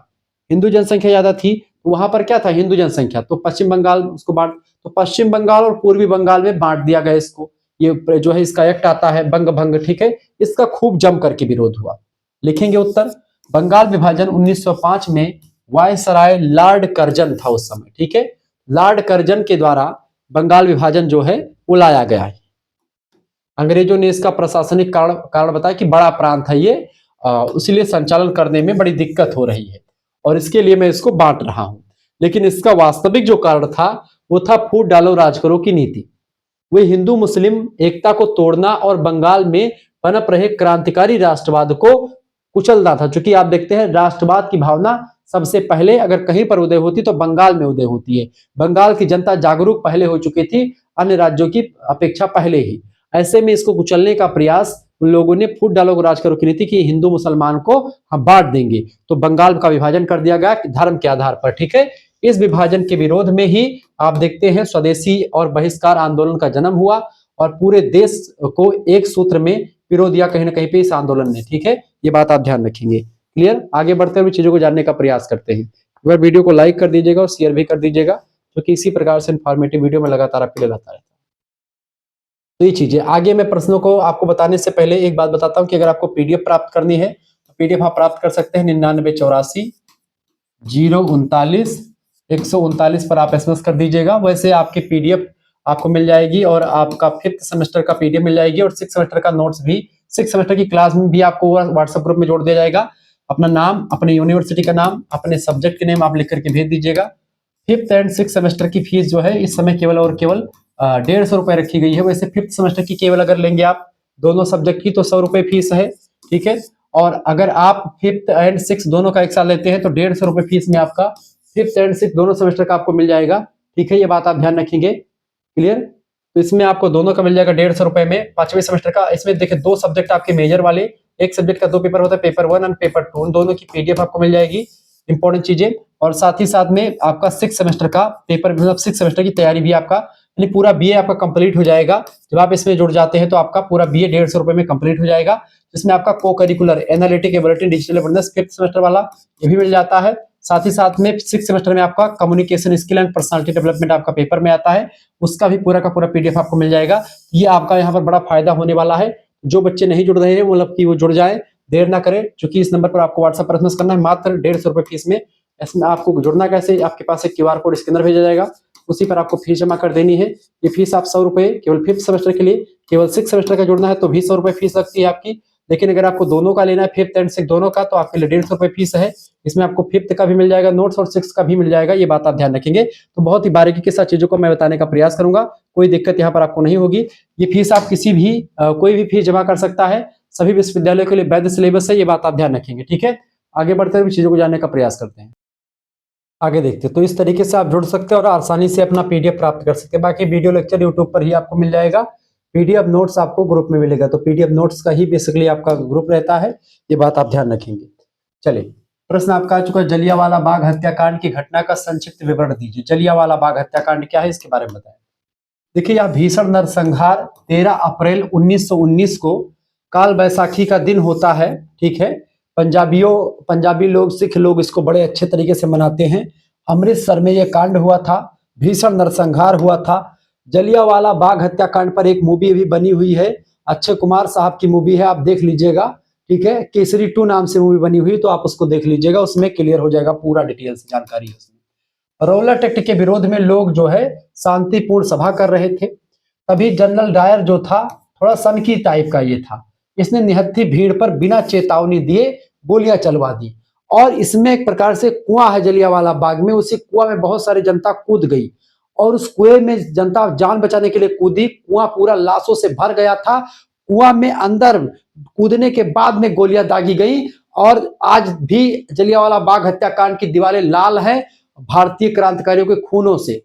हिंदू जनसंख्या ज्यादा थी, वहां पर क्या था, हिंदू जनसंख्या, तो पश्चिम बंगाल उसको बांट, तो पश्चिम बंगाल और पूर्वी बंगाल में बांट दिया गया इसको। ये जो है इसका एक्ट आता है बंग भंग, ठीक है। इसका खूब जम करके विरोध हुआ। लिखेंगे उत्तर, बंगाल विभाजन 1905 में वायसराय लॉर्ड कर्जन था उस समय, ठीक है। लॉर्ड कर्जन के द्वारा बंगाल विभाजन जो है वो लाया गया है। अंग्रेजों ने इसका प्रशासनिक कारण बताया कि बड़ा प्रांत है ये, इसलिए संचालन करने में बड़ी दिक्कत हो रही है और इसके लिए मैं इसको बांट रहा हूं। लेकिन इसका वास्तविक जो कारण था वो था फूट डालो राज करो की नीति। वही हिंदू मुस्लिम एकता को तोड़ना और बंगाल में पनप रहे क्रांतिकारी राष्ट्रवाद को कुचलना था। चूंकि आप देखते हैं राष्ट्रवाद की भावना सबसे पहले अगर कहीं पर उदय होती तो बंगाल में उदय होती है। बंगाल की जनता जागरूक पहले हो चुकी थी अन्य राज्यों की अपेक्षा पहले ही। ऐसे में इसको कुचलने का प्रयास उन लोगों ने फूट डालो राज करो की नीति की, हिंदू मुसलमान को हम बांट देंगे, तो बंगाल का विभाजन कर दिया गया धर्म के आधार पर, ठीक है। इस विभाजन के विरोध में ही आप देखते हैं स्वदेशी और बहिष्कार आंदोलन का जन्म हुआ और पूरे देश को एक सूत्र में पिरो दिया कहीं ना कहीं पे इस आंदोलन ने, ठीक है। ये बात आप ध्यान रखेंगे। क्लियर, आगे बढ़ते हुए चीजों को जानने का प्रयास करते हैं। अगर वीडियो को लाइक कर दीजिएगा और शेयर भी कर दीजिएगा, क्योंकि इसी प्रकार से इंफॉर्मेटिव वीडियो में लगातार आपके लिए लाता रहता है। तो ये चीजें आगे मैं प्रश्नों को आपको बताने से पहले एक बात बताता हूं कि अगर आपको पीडीएफ प्राप्त करनी है तो पीडीएफ आप प्राप्त कर सकते हैं 9984 039 139 पर आप एसएमएस कर दीजिएगा। वैसे आपकी पीडीएफ आपको मिल जाएगी और आपका 5th सेमेस्टर का पीडीएफ मिल जाएगी और 6th सेमेस्टर का नोट्स भी 6th सेमेस्टर की क्लास में भी आपको व्हाट्सएप ग्रुप में जोड़ दिया जाएगा। अपना नाम, अपने यूनिवर्सिटी का नाम, अपने सब्जेक्ट के नेम आप लिख करके भेज दीजिएगा। 5th एंड 6th सेमेस्टर की फीस जो है इस समय केवल और केवल 150 रुपए रखी गई है। वैसे 5th सेमेस्टर की केवल अगर लेंगे आप दोनों सब्जेक्ट की तो 100 रुपए फीस है, ठीक है। और अगर आप 5th एंड 6th दोनों का एक साथ लेते हैं तो 150 रुपए फीस में आपका 5th एंड 6th दोनों सेमेस्टर का आपको मिल जाएगा, ठीक है। ये बात आप ध्यान रखेंगे। क्लियर, तो इसमें आपको दोनों का मिल जाएगा 150 रुपए में 5वें सेमेस्टर का। इसमें देखिए 2 सब्जेक्ट आपके मेजर वाले, एक सब्जेक्ट का 2 पेपर होता है, पेपर 1 एंड पेपर 2, उन दोनों की पीडीएफ आपको मिल जाएगी, इंपॉर्टेंट चीजें। और साथ ही साथ में आपका 6th सेमेस्टर का पेपर, मतलब 6th सेमेस्टर की तैयारी भी आपका, यानी पूरा बीए आपका कंप्लीट हो जाएगा। जब आप इसमें जुड़ जाते हैं तो आपका पूरा बीए 150 रुपए में कंप्लीट हो जाएगा। जिसमें आपका को curricular analytic ability digital awareness 5th semester वाला ये भी मिल जाता है। साथ ही साथ में 6th सेमेस्टर में आपका communication skill and personality development आपका पेपर में आता है, उसका भी पूरा का पूरा पीडीएफ आपको मिल जाएगा। ये आपका यहाँ पर बड़ा फायदा होने वाला है। जो बच्चे नहीं जुड़ रहे हैं मतलब कि वो जुड़ जाए, देर ना करें, क्योंकि इस नंबर पर आपको व्हाट्सएप पर एसएमएस करना है मात्र 150 रुपए फीस में। इसमें आपको जुड़ना कैसे, आपके पास एक क्यूआर कोड स्कैनर भेजा जाएगा, उसी पर आपको फीस जमा कर देनी है। ये फीस आप 100 रुपए केवल 5th सेमेस्टर के लिए, केवल 6th सेमेस्टर का जुड़ना है तो भी 100 रुपए फीस लगती है आपकी। लेकिन अगर आपको दोनों का लेना है 5th एंड 6th दोनों का, तो आपके लिए 150 रुपए फीस है। इसमें आपको 5th का भी मिल जाएगा नोट्स और 6th का भी मिल जाएगा। ये बात आप ध्यान रखेंगे। तो बहुत ही बारीकी के साथ चीजों को मैं बताने का प्रयास करूंगा, कोई दिक्कत यहाँ पर आपको नहीं होगी। ये फीस आप किसी भी कोई भी फीस जमा कर सकता है, सभी विश्वविद्यालयों के लिए वैध सिलेबस है, ये बात आप ध्यान रखेंगे, ठीक है। आगे बढ़ते हुए चीजों को जानने का प्रयास करते हैं, आगे देखते हैं। तो इस तरीके से आप जुड़ सकते हैं और आसानी से अपना पीडीएफ प्राप्त कर सकते हैं। बाकी वीडियो लेक्चर यूट्यूब पर ही आपको मिल जाएगा, पीडीएफ नोट्स आपको ग्रुप में मिलेगा, तो पीडीएफ नोट्स का ही बेसिकली आपका ग्रुप रहता है, ये बात आप ध्यान रखेंगे। चलिए, प्रश्न आपका आ चुका है, जलियांवाला बाग हत्याकांड की घटना का संक्षिप्त विवरण दीजिए। जलियांवाला बाग हत्याकांड क्या है, इसके बारे में बताएं। देखिए, यह भीषण नरसंहार 13 अप्रैल 1919 को काल बैसाखी का दिन होता है, ठीक है। पंजाबी लोग, सिख लोग इसको बड़े अच्छे तरीके से मनाते हैं। अमृतसर में यह कांड हुआ था, भीषण नरसंहार हुआ था। जलियांवाला बाग हत्याकांड पर एक मूवी भी बनी हुई है, अक्षय कुमार साहब की मूवी है, आप देख लीजिएगा, ठीक है। केसरी 2 नाम से मूवी बनी हुई, तो आप उसको देख लीजिएगा, उसमें क्लियर हो जाएगा, पूरा डिटेल से जानकारी है उसमें। रौलट एक्ट के विरोध में लोग जो है शांतिपूर्ण सभा कर रहे थे। तभी जनरल डायर जो था थोड़ा सनकी टाइप का ये था, इसने निहत्थी भीड़ पर बिना चेतावनी दिए गोलियां चलवा दी। और इसमें एक प्रकार से कुआं है जलियांवाला बाग में, उसी कुआं में बहुत सारी जनता कूद गई और उस कुएं में जनता जान बचाने के लिए कूदी। कुआं पूरा लाशों से भर गया था। कुआं में अंदर कूदने के बाद में गोलियां दागी गई और आज भी जलियांवाला बाग हत्याकांड की दीवारें लाल हैं भारतीय क्रांतिकारियों के खूनों से।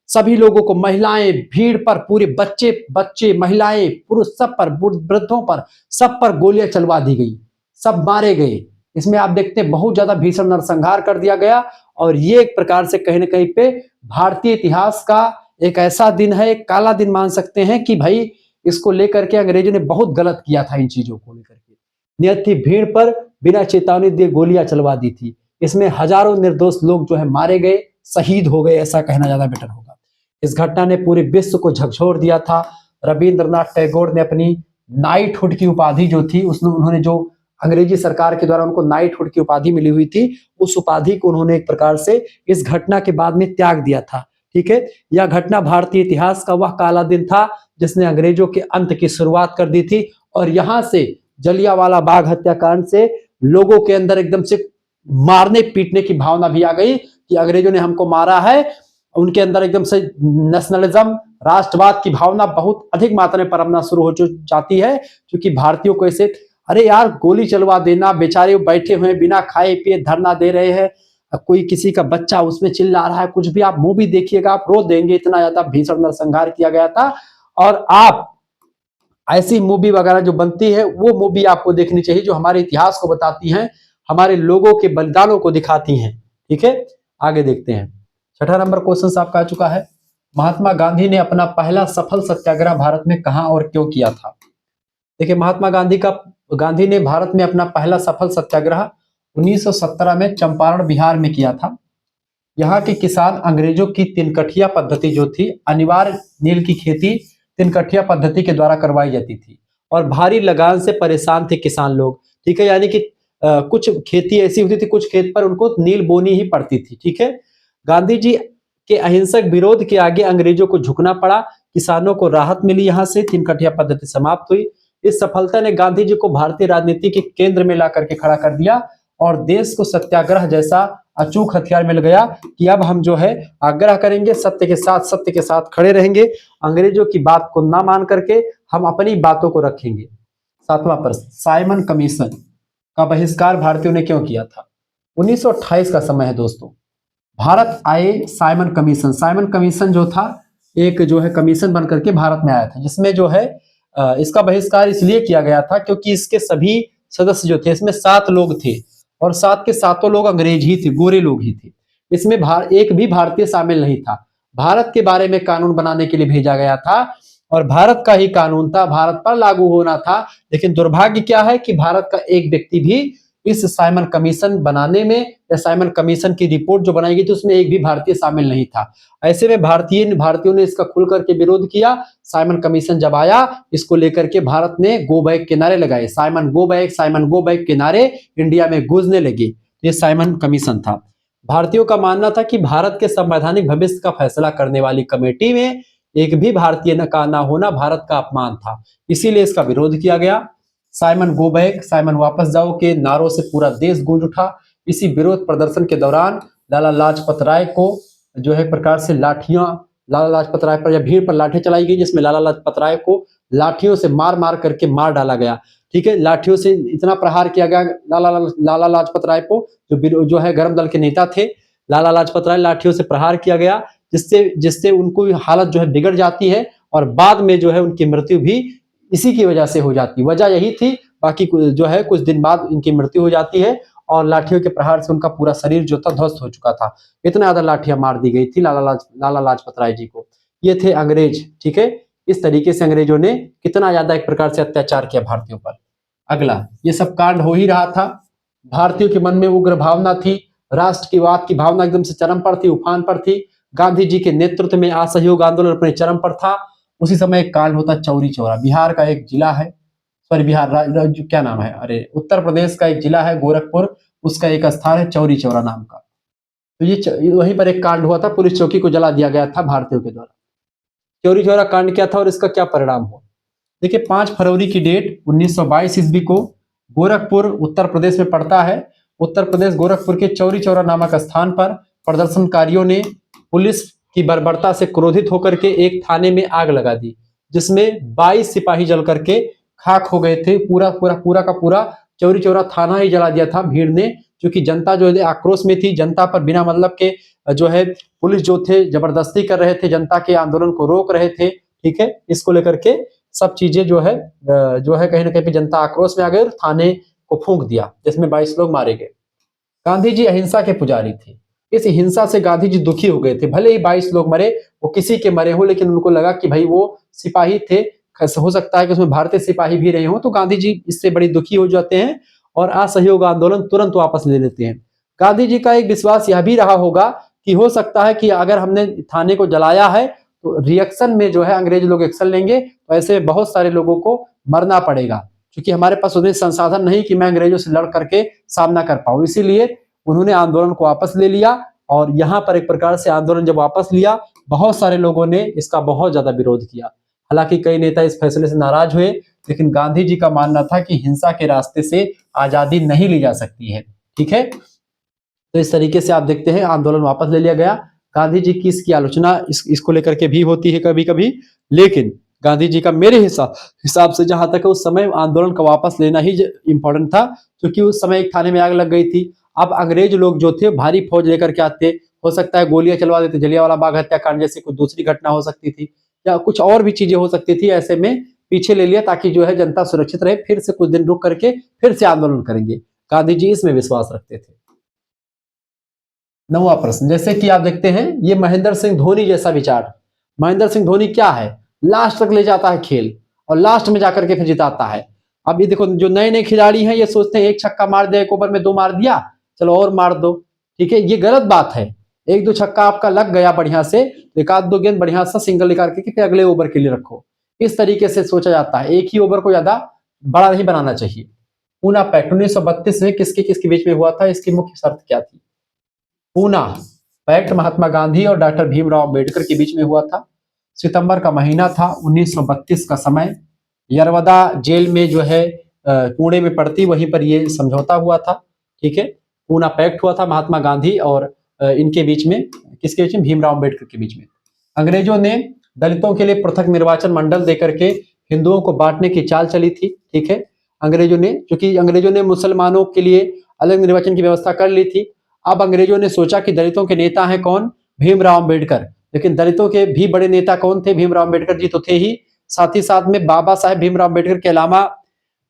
सभी लोगों को, महिलाएं, भीड़ पर, पूरे बच्चे बच्चे महिलाएं पुरुष सब पर, वृद्धों पर, सब पर गोलियां चलवा दी गई, सब मारे गए। इसमें आप देखते हैं बहुत ज्यादा भीषण नरसंहार कर दिया गया। और ये एक प्रकार से कहीं ना कहीं पे भारतीय इतिहास का एक ऐसा दिन है, एक काला दिन मान सकते हैं कि भाई इसको लेकर के अंग्रेजों ने बहुत गलत किया था। इन चीजों को लेकर के नियत थी, भीड़ पर बिना चेतावनी दिए गोलियां चलवा दी थी। इसमें हजारों निर्दोष लोग जो है मारे गए, शहीद हो गए, ऐसा कहना ज्यादा बेटर होगा। इस घटना ने पूरे विश्व को झकझोर दिया था। रविंद्रनाथ टैगोर ने अपनी नाइटहुड की उपाधि जो थी, उसने उन्होंने जो अंग्रेजी सरकार के द्वारा उनको नाइटहुड की उपाधि मिली हुई थी, उस उपाधि को उन्होंने एक प्रकार से इस घटना के बाद में त्याग दिया था। ठीक है, यह घटना भारतीय इतिहास का वह काला दिन था जिसने अंग्रेजों के अंत की शुरुआत कर दी थी। और यहां से जलियांवाला बाग हत्याकांड से लोगों के अंदर एकदम से मारने पीटने की भावना भी आ गई कि अंग्रेजों ने हमको मारा है। उनके अंदर एकदम से नेशनलिज्म, राष्ट्रवाद की भावना बहुत अधिक मात्रा में पनपना शुरू हो जाती है, क्योंकि भारतीयों को ऐसे, अरे यार गोली चलवा देना, बेचारे बैठे हुए बिना खाए पिए धरना दे रहे हैं, कोई किसी का बच्चा उसमें चिल्ला रहा है, कुछ भी आप मूवी देखिएगा आप रो देंगे, इतना ज्यादा भीषण नरसंहार किया गया था। और आप ऐसी मूवी वगैरह जो बनती है वो मूवी आपको देखनी चाहिए जो हमारे इतिहास को बताती हैं, हमारे लोगों के बलिदानों को दिखाती हैं। ठीक है, आगे देखते हैं। छठा नंबर क्वेश्चन आपका आ चुका है, महात्मा गांधी ने अपना पहला सफल सत्याग्रह भारत में कहां और क्यों किया था? देखिए, महात्मा गांधी ने भारत में अपना पहला सफल सत्याग्रह 1917 में चंपारण बिहार में किया था। यहाँ के किसान अंग्रेजों की तिनकठिया पद्धति जो थी, अनिवार्य नील की खेती तिनकठिया पद्धति के द्वारा करवाई जाती थी और भारी लगान से परेशान थे किसान लोग। ठीक है, यानी कि कुछ खेती ऐसी होती थी, कुछ खेत पर उनको नील बोनी ही पड़ती थी। ठीक है, गांधी जी के अहिंसक विरोध के आगे अंग्रेजों को झुकना पड़ा, किसानों को राहत मिली, यहाँ से तिनकठिया पद्धति समाप्त हुई। इस सफलता ने गांधी जी को भारतीय राजनीति के केंद्र में ला करके खड़ा कर दिया और देश को सत्याग्रह जैसा अचूक हथियार मिल गया कि अब हम जो है आग्रह करेंगे, सत्य के साथ खड़े रहेंगे, अंग्रेजों की बात को ना मान करके हम अपनी बातों को रखेंगे। सातवां प्रश्न, साइमन कमीशन का बहिष्कार भारतीयों ने क्यों किया था? 1928 का समय है दोस्तों, भारत आए साइमन कमीशन। साइमन कमीशन जो था एक जो है कमीशन बन करके भारत में आया था, जिसमें जो है इसका बहिष्कार इसलिए किया गया था क्योंकि इसके सभी सदस्य जो थे, इसमें 7 लोग थे और 7 के 7 लोग अंग्रेज ही थे, गोरे लोग ही थे। इसमें एक भी भारतीय शामिल नहीं था। भारत के बारे में कानून बनाने के लिए भेजा गया था और भारत का ही कानून था, भारत पर लागू होना था। लेकिन दुर्भाग्य क्या है कि भारत का एक व्यक्ति भी इस साइमन कमीशन बनाने में या साइमन कमीशन की रिपोर्ट जो बनाई गई थी उसमें एक भी भारतीय शामिल नहीं था। ऐसे में भारतीयों ने इसका खुल करके विरोध किया। साइमन कमीशन जब आया, इसको लेकर के भारत ने गो बैक के नारे लगाए, साइमन गो बैक के नारे इंडिया में गूंजने लगे। ये साइमन कमीशन था। भारतीयों का मानना था कि भारत के संवैधानिक भविष्य का फैसला करने वाली कमेटी में एक भी भारतीय का ना होना भारत का अपमान था, इसीलिए इसका विरोध किया गया। साइमन गो बैक, साइमन वापस जाओ के नारों से पूरा देश गूंज उठा। इसी विरोध प्रदर्शन के दौरान लाला लाजपत राय को जो है प्रकार से लाला लाजपत राय पर या भीड़ पर लाठी चलाई गई, जिसमें लाला लाजपत राय को लाठियों से मार करके मार डाला गया। ठीक है, लाठियों से इतना प्रहार किया गया लाला लाजपत राय को, जो है गर्म दल के नेता थे लाला लाजपत राय, लाठियों से प्रहार किया गया, जिससे उनको हालत जो है बिगड़ जाती है और बाद में जो है उनकी मृत्यु भी इसी की वजह से हो जाती। वजह यही थी, बाकी जो है कुछ दिन बाद इनकी मृत्यु हो जाती है और लाठियों के प्रहार से उनका पूरा शरीर जो था ध्वस्त हो चुका था। इतना ज्यादा लाठियां मार दी गई थी लाला लाजपत राय जी को। ये थे अंग्रेज। ठीक है, इस तरीके से अंग्रेजों ने कितना ज्यादा एक प्रकार से अत्याचार किया भारतीयों पर। अगला, ये सब कांड हो ही रहा था, भारतीयों के मन में उग्र भावना थी, राष्ट्रवाद की भावना एकदम से चरम पर थी, उफान पर थी। गांधी जी के नेतृत्व में असहयोग आंदोलन अपने चरम पर था। उसी समय एक कांड होता चौरी चौरा, बिहार का एक जिला है, सॉरी बिहार क्या नाम है, अरे उत्तर प्रदेश का एक जिला है गोरखपुर, उसका एक स्थान है चौरी चौरा नाम का। तो ये वहीं पर एक कांड हुआ था, पुलिस चौकी को जला दिया गया था भारतीयों के द्वारा। चौरी चौरा कांड क्या था और इसका क्या परिणाम हुआ? देखिए, 5 फरवरी की डेट 1922 ईस्वी को गोरखपुर उत्तर प्रदेश में पड़ता है। उत्तर प्रदेश गोरखपुर के चौरी चौरा नामक स्थान पर प्रदर्शनकारियों ने पुलिस की बर्बरता से क्रोधित होकर के एक थाने में आग लगा दी, जिसमें 22 सिपाही जल करके खाक हो गए थे। पूरा का पूरा चौरी चौरा थाना ही जला दिया था भीड़ ने, क्योंकि जनता जो है आक्रोश में थी। जनता पर बिना मतलब के जो है पुलिस जो थे जबरदस्ती कर रहे थे, जनता के आंदोलन को रोक रहे थे। ठीक है, इसको लेकर के सब चीजें जो है कहीं ना कहीं पे जनता आक्रोश में आ गई और थाने को फूंक दिया, जिसमें 22 लोग मारे गए। गांधी जी अहिंसा के पुजारी थे। इस हिंसा से गांधी जी दुखी हो गए थे। भले ही 22 लोग मरे, वो किसी के मरे हो, लेकिन उनको लगा कि भाई वो सिपाही थे, हो सकता है कि उसमें भारतीय सिपाही भी रहे हो, तो गांधी जी इससे बड़ी दुखी हो जाते हैं और असहयोग आंदोलन तुरंत वापस ले लेते हैं। गांधी जी का एक विश्वास यह भी रहा होगा कि हो सकता है कि अगर हमने थाने को जलाया है तो रिएक्शन में जो है अंग्रेज लोग एक्शन लेंगे, तो ऐसे बहुत सारे लोगों को मरना पड़ेगा, क्योंकि हमारे पास उतने संसाधन नहीं कि मैं अंग्रेजों से लड़ करके सामना कर पाऊं। इसीलिए उन्होंने आंदोलन को वापस ले लिया और यहाँ पर एक प्रकार से आंदोलन जब वापस लिया, बहुत सारे लोगों ने इसका बहुत ज्यादा विरोध किया। हालांकि कई नेता इस फैसले से नाराज हुए, लेकिन गांधी जी का मानना था कि हिंसा के रास्ते से आजादी नहीं ली जा सकती है। ठीक है, तो इस तरीके से आप देखते हैं आंदोलन वापस ले लिया गया। गांधी जी की इसकी आलोचना इसको लेकर के भी होती है कभी कभी, लेकिन गांधी जी का मेरे हिसाब से जहां तक है उस समय आंदोलन का वापस लेना ही इंपॉर्टेंट था, क्योंकि उस समय एक थाने में आग लग गई थी। अब अंग्रेज लोग जो थे भारी फौज लेकर के आते, हो सकता है गोलियां चलवा देते, जलियांवाला बाग हत्याकांड जैसी कोई दूसरी घटना हो सकती थी या कुछ और भी चीजें हो सकती थी। ऐसे में पीछे ले लिया ताकि जो है जनता सुरक्षित रहे, फिर से कुछ दिन रुक करके फिर से आंदोलन करेंगे। गांधी जी इसमें विश्वास रखते थे। 9वां प्रश्न, जैसे कि आप देखते हैं ये महेंद्र सिंह धोनी जैसा विचार। महेंद्र सिंह धोनी क्या है, लास्ट तक ले जाता है खेल और लास्ट में जाकर के फिर जिताता है। अब ये देखो जो नए नए खिलाड़ी हैं ये सोचते हैं एक छक्का मार दिया, एक ओवर में 2 मार दिया, चलो और मार दो। ठीक है, ये गलत बात है। 1-2 छक्का आपका लग गया बढ़िया से, तो 1-2 गेंद बढ़िया सा सिंगल निकाल के फिर अगले ओवर के लिए रखो। इस तरीके से सोचा जाता है, एक ही ओवर को ज्यादा बड़ा नहीं बनाना चाहिए। पूना पैक्ट 1932 में किसके किसके बीच में हुआ था, इसकी मुख्य शर्त क्या थी? पूना पैक्ट महात्मा गांधी और डॉक्टर भीमराव अंबेडकर के बीच में हुआ था। सितंबर का महीना था 1932 का समय। यरवदा जेल में जो है पुणे में पड़ती, वहीं पर ये समझौता हुआ था। ठीक है, पूना पैक्ट हुआ था महात्मा गांधी और इनके बीच में, किसके बीच में? भीमराव अंबेडकर के बीच में। अंग्रेजों ने दलितों के लिए पृथक निर्वाचन मंडल देकर के हिंदुओं को बांटने की चाल चली थी। ठीक है, अंग्रेजों ने, क्योंकि अंग्रेजों ने मुसलमानों के लिए अलग निर्वाचन की व्यवस्था कर ली थी। अब अंग्रेजों ने सोचा कि दलितों के नेता हैं कौन? भीमराव अंबेडकर। लेकिन दलितों के भी बड़े नेता कौन थे? भीमराव अंबेडकर जी तो थे ही, साथ ही साथ में बाबा साहेब भीमराव अंबेडकर के अलावा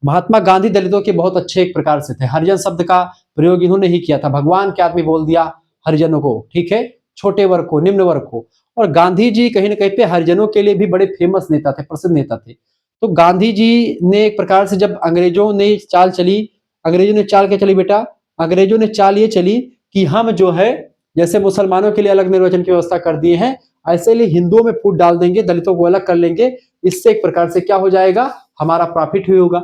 महात्मा गांधी दलितों के बहुत अच्छे एक प्रकार से थे। हरिजन शब्द का प्रयोग इन्होंने ही किया था, भगवान के आदमी बोल दिया हरिजनों को। ठीक है, छोटे वर्ग को, निम्न वर्ग को। और गांधी जी कहीं ना कहीं पे हरिजनों के लिए भी बड़े फेमस नेता थे, प्रसिद्ध नेता थे। तो गांधी जी ने एक प्रकार से, जब अंग्रेजों ने चाल चली, अंग्रेजों ने चाल के चली बेटा, अंग्रेजों ने चाल ये चली कि हम जो है जैसे मुसलमानों के लिए अलग निर्वाचन की व्यवस्था कर दिए हैं, ऐसे लिए हिंदुओं में फूट डाल देंगे, दलितों को अलग कर लेंगे। इससे एक प्रकार से क्या हो जाएगा, हमारा प्रॉफिट ही होगा।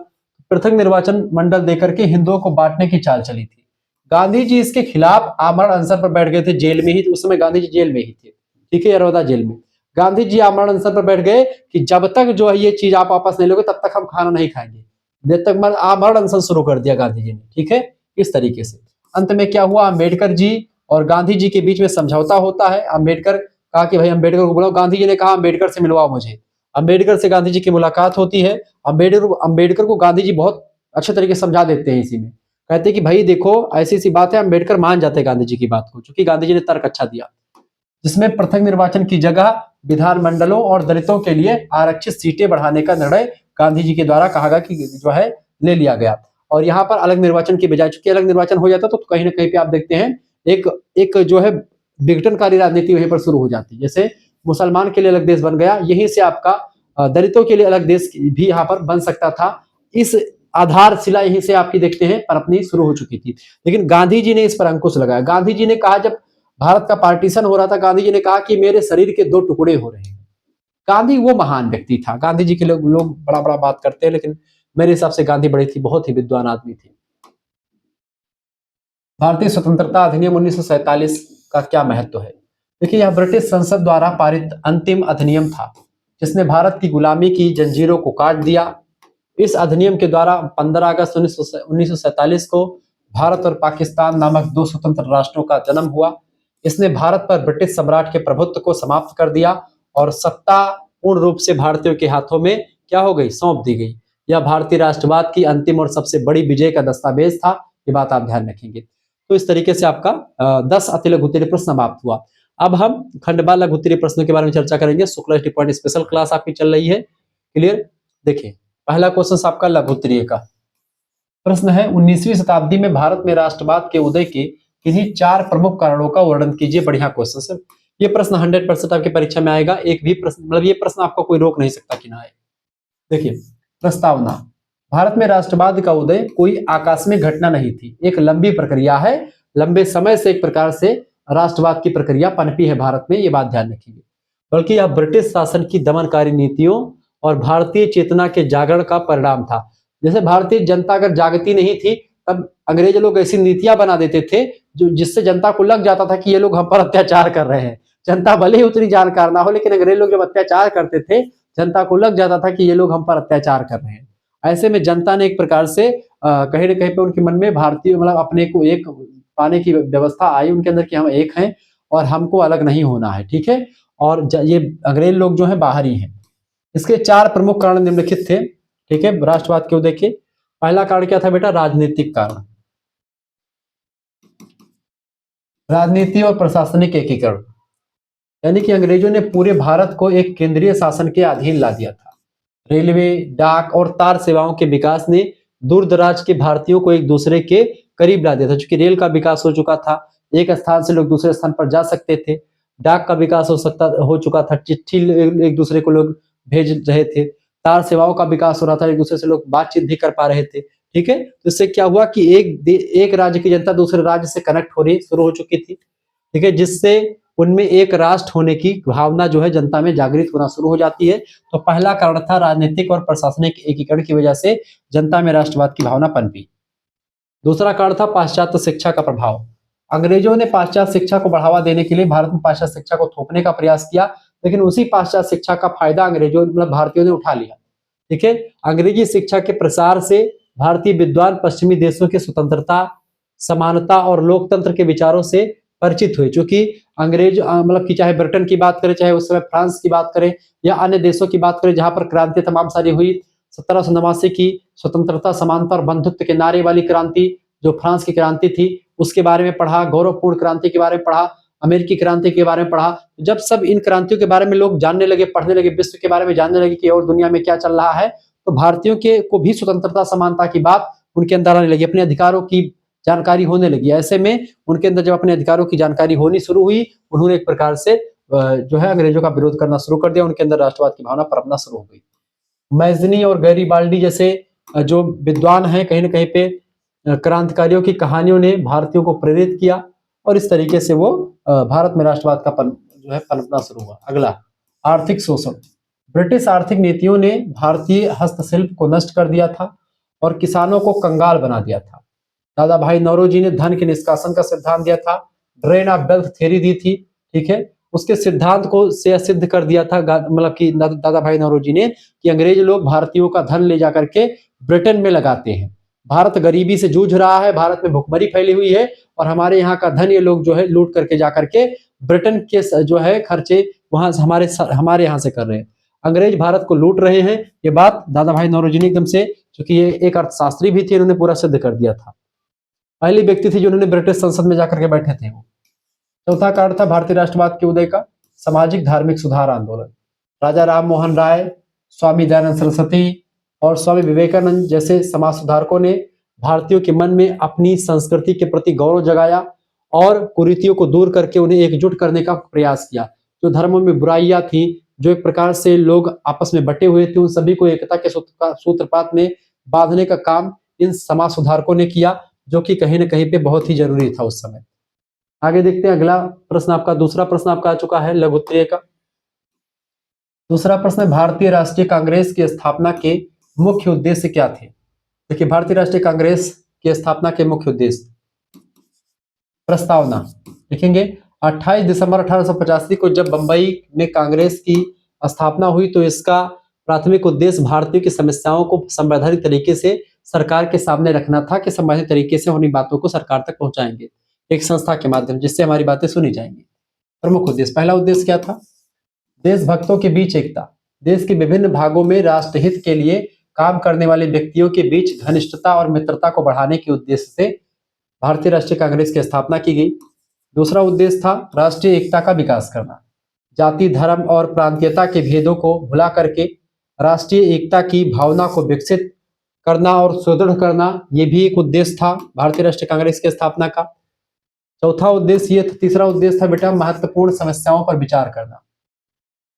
पृथक निर्वाचन मंडल देकर के हिंदुओं को बांटने की चाल चली थी। गांधी जी इसके खिलाफ आमरण अनशन पर बैठ गए थे, जेल में ही। उस समय गांधी जी जेल में ही थे। ठीक है, यरवदा जेल में गांधी जी आमरण अनशन पर बैठ गए कि जब तक जो है ये चीज आप वापस नहीं लोगे तब तक हम खाना नहीं खाएंगे। जब तक आमरण अनशन शुरू कर दिया गांधी जी ने। ठीक है, इस तरीके से अंत में क्या हुआ, अंबेडकर जी और गांधी जी के बीच में समझौता होता है। अंबेडकर कहा कि भाई अंबेडकर को बुलाओ, गांधी जी ने कहा अंबेडकर से मिलवाओ मुझे। अंबेडकर से गांधी जी की मुलाकात होती है। अंबेडकर को गांधी जी बहुत अच्छे तरीके से समझा देते हैं इसी में। कहते हैं कि भाई देखो ऐसी सी बात है, अंबेडकर मान जाते हैं गांधी जी की बात को, क्योंकि गांधी जी ने तर्क अच्छा दिया, जिसमें पृथक निर्वाचन की जगह विधानमंडलों और दलितों के लिए आरक्षित सीटें बढ़ाने का निर्णय गांधी जी के द्वारा कहा गया कि जो है ले लिया गया। और यहाँ पर अलग निर्वाचन की बजाय, चूंकि अलग निर्वाचन हो जाता तो कहीं ना कहीं पे आप देखते हैं एक जो है विघटनकारी राजनीति वहीं पर शुरू हो जाती है। जैसे मुसलमान के लिए अलग देश बन गया, यहीं से आपका दलितों के लिए अलग देश भी यहाँ पर बन सकता था। इस आधारशिला यहीं से आपकी देखते हैं परपनी शुरू हो चुकी थी। लेकिन गांधी जी ने इस पर अंकुश लगाया। गांधी जी ने कहा, जब भारत का पार्टीशन हो रहा था, गांधी जी ने कहा कि मेरे शरीर के 2 टुकड़े हो रहे हैं। गांधी वो महान व्यक्ति था। गांधी जी के लोग बड़ा बड़ा बात करते हैं, लेकिन मेरे हिसाब से गांधी बड़ी थी, बहुत ही विद्वान आदमी थे। भारतीय स्वतंत्रता अधिनियम 1947 का क्या महत्व है? देखिए, यह ब्रिटिश संसद द्वारा पारित अंतिम अधिनियम था, जिसने भारत की गुलामी की जंजीरों को काट दिया। इस अधिनियम के द्वारा 15 अगस्त 1947 को भारत और पाकिस्तान नामक 2 स्वतंत्र राष्ट्रों का जन्म हुआ। इसने भारत पर ब्रिटिश सम्राट के प्रभुत्व को समाप्त कर दिया और सत्ता पूर्ण रूप से भारतीयों के हाथों में क्या हो गई, सौंप दी गई। यह भारतीय राष्ट्रवाद की अंतिम और सबसे बड़ी विजय का दस्तावेज था। ये बात आप ध्यान रखेंगे। तो इस तरीके से आपका 10 अति लघु उत्तरीय प्रश्न समाप्त हुआ। अब हम खंडवा लघु उत्तरीय प्रश्नों के बारे में चर्चा करेंगे। शुक्ला पॉइंट स्पेशल क्लास आपकी चल रही है। क्लियर? देखिए, पहला क्वेश्चन आपका लघु उत्तरीय का प्रश्न है, 19वीं शताब्दी में भारत में राष्ट्रवाद के उदय के किन्हीं 4 प्रमुख कारणों का वर्णन कीजिए। बढ़िया क्वेश्चन है। ये प्रश्न 100% आपकी परीक्षा में आएगा। एक भी प्रश्न, मतलब ये प्रश्न आपको कोई रोक नहीं सकता कि ना आए। देखिए, प्रस्तावना, भारत में राष्ट्रवाद का उदय कोई आकस्मिक घटना नहीं थी, एक लंबी प्रक्रिया है। लंबे समय से एक प्रकार से राष्ट्रवाद की प्रक्रिया पनपी है भारत में, ये बात ध्यान रखिए। बल्कि यह ब्रिटिश शासन की दमनकारी नीतियों और भारतीय चेतना के जागरण का परिणाम था। जैसे भारतीय जनता अगर जागती नहीं थी, तब अंग्रेज लोग ऐसी नीतियां बना देते थे जो जिससे जनता को लग जाता था कि ये लोग हम पर अत्याचार कर रहे हैं। जनता भले ही उतनी जानकार ना हो, लेकिन अंग्रेज लोग जब अत्याचार करते थे, जनता को लग जाता था कि ये लोग हम पर अत्याचार कर रहे हैं। ऐसे में जनता ने एक प्रकार से कहीं ना कहीं पे उनके मन में भारतीय, मतलब अपने को एक पाने की व्यवस्था आई उनके अंदर कि हम एक हैं और हमको अलग नहीं होना है। ठीक है? और ये अंग्रेज लोग जो है बाहर ही हैं। इसके 4 प्रमुख कारण निम्नलिखित थे। ठीक है? राष्ट्रवाद क्यों? देखिए, पहला कारण क्या था बेटा? राजनीतिक कारण, राजनीति और प्रशासनिक एकीकरण। यानी कि अंग्रेजों ने पूरे भारत को एक केंद्रीय शासन के अधीन ला दिया था। रेलवे, डाक और तार सेवाओं के विकास ने दूर दराज के भारतीयों को एक दूसरे के करीब ला दिया था। चूंकि रेल का विकास हो चुका था, एक स्थान से लोग दूसरे स्थान पर जा सकते थे। डाक का विकास हो चुका था, चिट्ठी एक दूसरे को लोग भेज रहे थे। तार सेवाओं का विकास हो रहा था, एक दूसरे से लोग बातचीत भी कर पा रहे थे। ठीक है? तो इससे क्या हुआ कि एक राज्य की जनता दूसरे राज्य से कनेक्ट हो रही शुरू हो चुकी थी। ठीक है? जिससे उनमें एक राष्ट्र होने की भावना जो है जनता में जागृत होना शुरू हो जाती है। तो पहला कारण था राजनीतिक और प्रशासनिक एकीकरण की वजह से जनता में राष्ट्रवाद की भावना पनपी। दूसरा कारण था पाश्चात्य शिक्षा का प्रभाव। अंग्रेजों ने पाश्चात्य शिक्षा को बढ़ावा देने के लिए भारत में पाश्चात्य शिक्षा को थोपने का प्रयास किया, लेकिन उसी पाश्चात्य शिक्षा का फायदा अंग्रेजों, मतलब भारतीयों ने उठा लिया। ठीक है? अंग्रेजी शिक्षा के प्रसार से भारतीय विद्वान पश्चिमी देशों की स्वतंत्रता, समानता और लोकतंत्र के विचारों से परिचित हुए। चूंकि अंग्रेज, मतलब कि चाहे ब्रिटेन की बात करें, चाहे उस समय फ्रांस की बात करें या अन्य देशों की बात करें जहां पर क्रांति तमाम सारी हुई, 1789 की स्वतंत्रता, समानता और बंधुत्व के नारे वाली क्रांति जो फ्रांस की क्रांति थी, उसके बारे में पढ़ा। गौरवपूर्ण क्रांति के बारे में पढ़ा, अमेरिकी क्रांति के बारे में पढ़ा। जब सब इन क्रांतियों के बारे में लोग जानने लगे, पढ़ने लगे, विश्व के बारे में जानने लगे कि और दुनिया में क्या चल रहा है, तो भारतीयों के को भी स्वतंत्रता, समानता की बात उनके अंदर आने लगी, अपने अधिकारों की जानकारी होने लगी। ऐसे में उनके अंदर जब अपने अधिकारों की जानकारी होनी शुरू हुई, उन्होंने एक प्रकार से जो है अंग्रेजों का विरोध करना शुरू कर दिया। उनके अंदर राष्ट्रवाद की भावना पनपना शुरू हो गई। मैजनी और गैरीबाल्डी जैसे जो विद्वान हैं, कहीं ना कहीं पे क्रांतिकारियों की कहानियों ने भारतीयों को प्रेरित किया और इस तरीके से वो भारत में राष्ट्रवाद का जो है पनपना शुरू हुआ। अगला, आर्थिक शोषण। ब्रिटिश आर्थिक नीतियों ने भारतीय हस्तशिल्प को नष्ट कर दिया था और किसानों को कंगाल बना दिया था। दादा भाई नौरोजी ने धन के निष्कासन का सिद्धांत दिया था, ड्रेन ऑफ वेल्थ थ्योरी दी थी। ठीक है? उसके सिद्धांत को से सिद्ध कर दिया था, मतलब कि दादा भाई नौरोजी ने, कि अंग्रेज लोग भारतीयों का धन ले जाकर के ब्रिटेन में लगाते हैं। भारत गरीबी से जूझ रहा है, भारत में भुखमरी फैली हुई है और हमारे यहाँ का धन ये लोग जो है लूट करके जाकर के ब्रिटेन के जो है खर्चे वहां हमारे यहाँ से कर रहे हैं। अंग्रेज भारत को लूट रहे हैं। ये बात दादा भाई नौरोजी ने एकदम से, क्योंकि ये एक अर्थशास्त्री भी थे, इन्होंने पूरा सिद्ध कर दिया था। पहली व्यक्ति थी जिन्होंने ब्रिटिश संसद में जाकर के बैठे थे वो। चौथा कारण था भारतीय राष्ट्रवाद के उदय का सामाजिक धार्मिक सुधार आंदोलन। राजा राम मोहन राय, स्वामी दयानंद सरस्वती और स्वामी विवेकानंद जैसे समाज सुधारकों ने भारतीयों के मन में अपनी संस्कृति के प्रति गौरव जगाया और कुरीतियों को दूर करके उन्हें एकजुट करने का प्रयास किया। जो धर्मों में बुराइयां थी, जो एक प्रकार से लोग आपस में बटे हुए थे, उन सभी को एकता के सूत्रपात में बांधने का काम इन समाज सुधारकों ने किया, जो कि कहीं ना कहीं पे बहुत ही जरूरी था उस समय। आगे देखते हैं। अगला प्रश्न आपका, दूसरा प्रश्न आपका आ चुका है लघु उत्तरीय का। दूसरा प्रश्न है, भारतीय राष्ट्रीय कांग्रेस की स्थापना के मुख्य उद्देश्य क्या थे? देखिए, भारतीय राष्ट्रीय कांग्रेस की स्थापना के मुख्य उद्देश्य, प्रस्तावना लिखेंगे। 28 दिसंबर 1885 को जब बंबई में कांग्रेस की स्थापना हुई तो इसका प्राथमिक उद्देश्य भारतीयों की समस्याओं को संवैधानिक तरीके से सरकार के सामने रखना था, कि संवैधानिक तरीके से होनी बातों को सरकार तक पहुंचाएंगे एक संस्था के माध्यम, जिससे हमारी बातें सुनी जाएंगी। प्रमुख उद्देश्य, पहला उद्देश्य क्या था? देशभक्तों के बीच एकता। देश के विभिन्न भागों में राष्ट्रहित के लिए काम करने वाले व्यक्तियों के बीच घनिष्ठता और मित्रता को बढ़ाने के उद्देश्य से भारतीय राष्ट्रीय कांग्रेस की स्थापना की गई। दूसरा उद्देश्य था राष्ट्रीय एकता का विकास करना, जाति, धर्म और प्रांतीयता के भेदों को भुला करके राष्ट्रीय एकता की भावना को विकसित करना और सुदृढ़ करना, ये भी एक उद्देश्य था भारतीय राष्ट्रीय कांग्रेस की स्थापना का। चौथा उद्देश्य ये था, तीसरा उद्देश्य था बेटा महत्वपूर्ण समस्याओं पर विचार करना।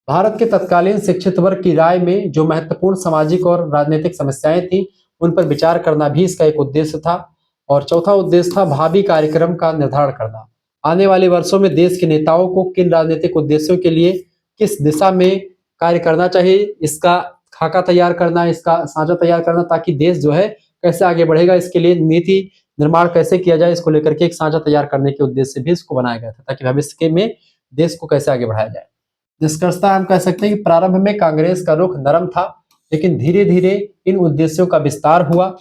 भारत के तत्कालीन शिक्षित वर्ग की राय में जो महत्वपूर्ण सामाजिक और राजनीतिक समस्याएं थी उन पर विचार करना भी इसका एक उद्देश्य था। और चौथा उद्देश्य था भावी कार्यक्रम का निर्धारण करना, आने वाले वर्षों में देश के नेताओं को किन राजनीतिक उद्देश्यों के लिए किस दिशा में कार्य करना चाहिए, इसका खाका तैयार करना, इसका साझा तैयार करना, ताकि देश जो है कैसे आगे बढ़ेगा, इसके लिए नीति निर्माण कैसे किया जाए, इसको लेकर के एक साझा तैयार करने के उद्देश्य से भी इसको बनाया गया था, ताकि भविष्य के में देश को कैसे आगे बढ़ाया जाए। निष्कर्षतः हम कह सकते हैं कि प्रारंभ में कांग्रेस का रुख नरम था, लेकिन धीरे धीरे इन उद्देश्यों का विस्तार हुआ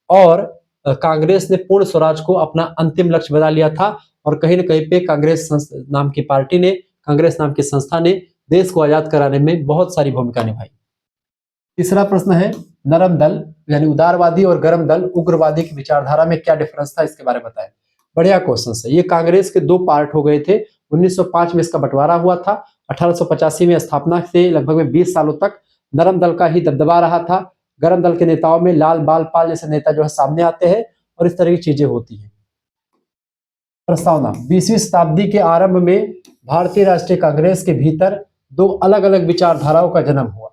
और कांग्रेस ने पूर्ण स्वराज को अपना अंतिम लक्ष्य बना लिया था। और कहीं न कहीं पे कांग्रेस नाम की पार्टी ने, कांग्रेस नाम की संस्था ने देश को आजाद कराने में बहुत सारी भूमिका निभाई। तीसरा प्रश्न है, नरम दल यानी उदारवादी और गर्म दल उग्रवादी की विचारधारा में क्या डिफरेंस था, इसके बारे में बताएं। बढ़िया क्वेश्चन है। ये कांग्रेस के दो पार्ट हो गए थे। 1905 में इसका बंटवारा हुआ था। 1885 में स्थापना से लगभग 20 सालों तक नरम दल का ही दबदबा रहा था। गर्म दल के नेताओं में लाल बाल पाल जैसे नेता जो है सामने आते हैं और इस तरह की चीजें होती हैं। प्रस्तावना, 20वीं शताब्दी के आरंभ में भारतीय राष्ट्रीय कांग्रेस के भीतर दो अलग अलग विचारधाराओं का जन्म हुआ,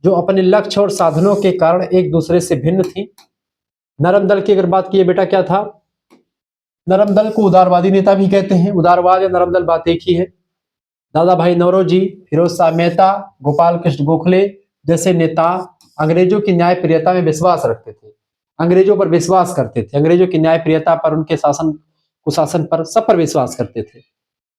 जो अपने लक्ष्य और साधनों के कारण एक दूसरे से भिन्न थी। नरम दल की अगर बात की बेटा, क्या था? नरम दल को उदारवादी नेता भी कहते हैं। उदारवाद या नरम दल बात एक ही है। दादा भाई नौरोजी, फिरोज शाह मेहता, गोपाल कृष्ण गोखले जैसे नेता अंग्रेजों की न्यायप्रियता में विश्वास रखते थे, अंग्रेजों पर विश्वास करते थे, अंग्रेजों की न्यायप्रियता पर, उनके शासन कुशासन पर, सब पर विश्वास करते थे।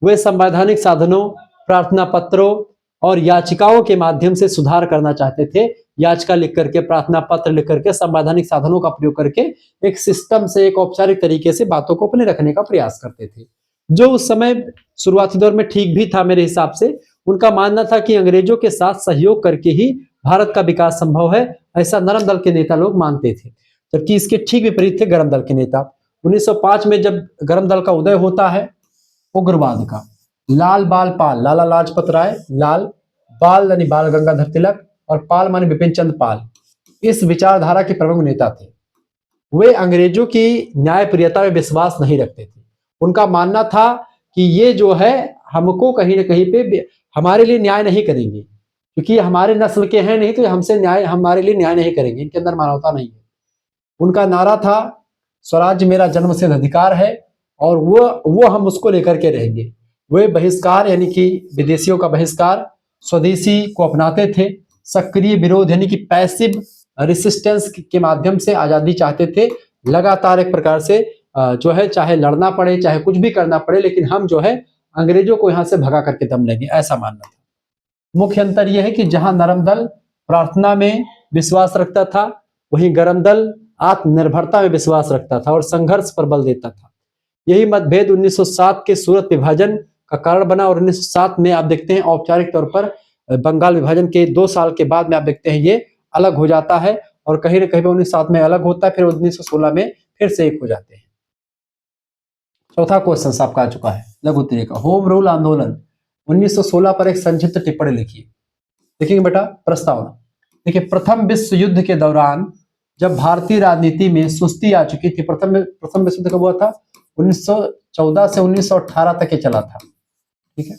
वे संवैधानिक साधनों, प्रार्थना पत्रों और याचिकाओं के माध्यम से सुधार करना चाहते थे। याचिका लिख करके, प्रार्थना पत्र लिख करके, संवैधानिक साधनों का प्रयोग करके एक सिस्टम से, एक औपचारिक तरीके से बातों को अपने रखने का प्रयास करते थे, जो उस समय शुरुआती दौर में ठीक भी था। मेरे हिसाब से उनका मानना था कि अंग्रेजों के साथ सहयोग करके ही भारत का विकास संभव है, ऐसा नरम दल के नेता लोग मानते थे। जबकि इसके ठीक विपरीत थे गर्म दल के नेता। 1905 में जब गर्म दल का उदय होता है उग्रवाद का, लाल बाल पाल, लाला लाजपत राय, लाल बाल यानी बाल गंगाधर तिलक और पाल माने बिपिन चंद्र पाल, इस विचारधारा के प्रमुख नेता थे। वे अंग्रेजों की न्यायप्रियता में विश्वास नहीं रखते थे। उनका मानना था कि ये जो है हमको कहीं ना कहीं पे हमारे लिए न्याय नहीं करेंगे, क्योंकि हमारे नस्ल के हैं नहीं, तो हमसे न्याय, हमारे लिए न्याय नहीं करेंगे, इनके अंदर मानवता नहीं है। उनका नारा था स्वराज्य मेरा जन्मसिद्ध अधिकार है और वो हम उसको लेकर के रहेंगे। वे बहिष्कार यानी कि विदेशियों का बहिष्कार, स्वदेशी को अपनाते थे। सक्रिय विरोध यानी कि पैसिव रेसिस्टेंस के माध्यम से आजादी चाहते थे। लगातार एक प्रकार से जो है, चाहे लड़ना पड़े, चाहे कुछ भी करना पड़े, लेकिन हम जो है अंग्रेजों को यहां से भगा करके दम लेंगे, ऐसा मानना था। मुख्य अंतर यह है कि जहां नरम दल प्रार्थना में विश्वास रखता था, वहीं गर्म दल आत्मनिर्भरता में विश्वास रखता था और संघर्ष पर बल देता था। यही मतभेद 1907 के सूरत विभाजन का कारण बना और 1907 में आप देखते हैं औपचारिक तौर पर बंगाल विभाजन के 2 साल के बाद में आप देखते हैं ये अलग हो जाता है और कहीं ना कहीं 1907 में अलग होता है, फिर 1916 में फिर से एक हो जाते हैं। चौथा क्वेश्चन आपका आ चुका है, लघु उत्तरीय का। होम रूल आंदोलन 1916 पर एक संक्षिप्त टिप्पणी लिखिए। देखेंगे बेटा प्रस्तावना। देखिए, प्रथम विश्व युद्ध के दौरान जब भारतीय राजनीति में सुस्ती आ चुकी थी, प्रथम विश्व युद्ध कब हुआ था? 1914 से 1918 तक ये चला था, ठीक है।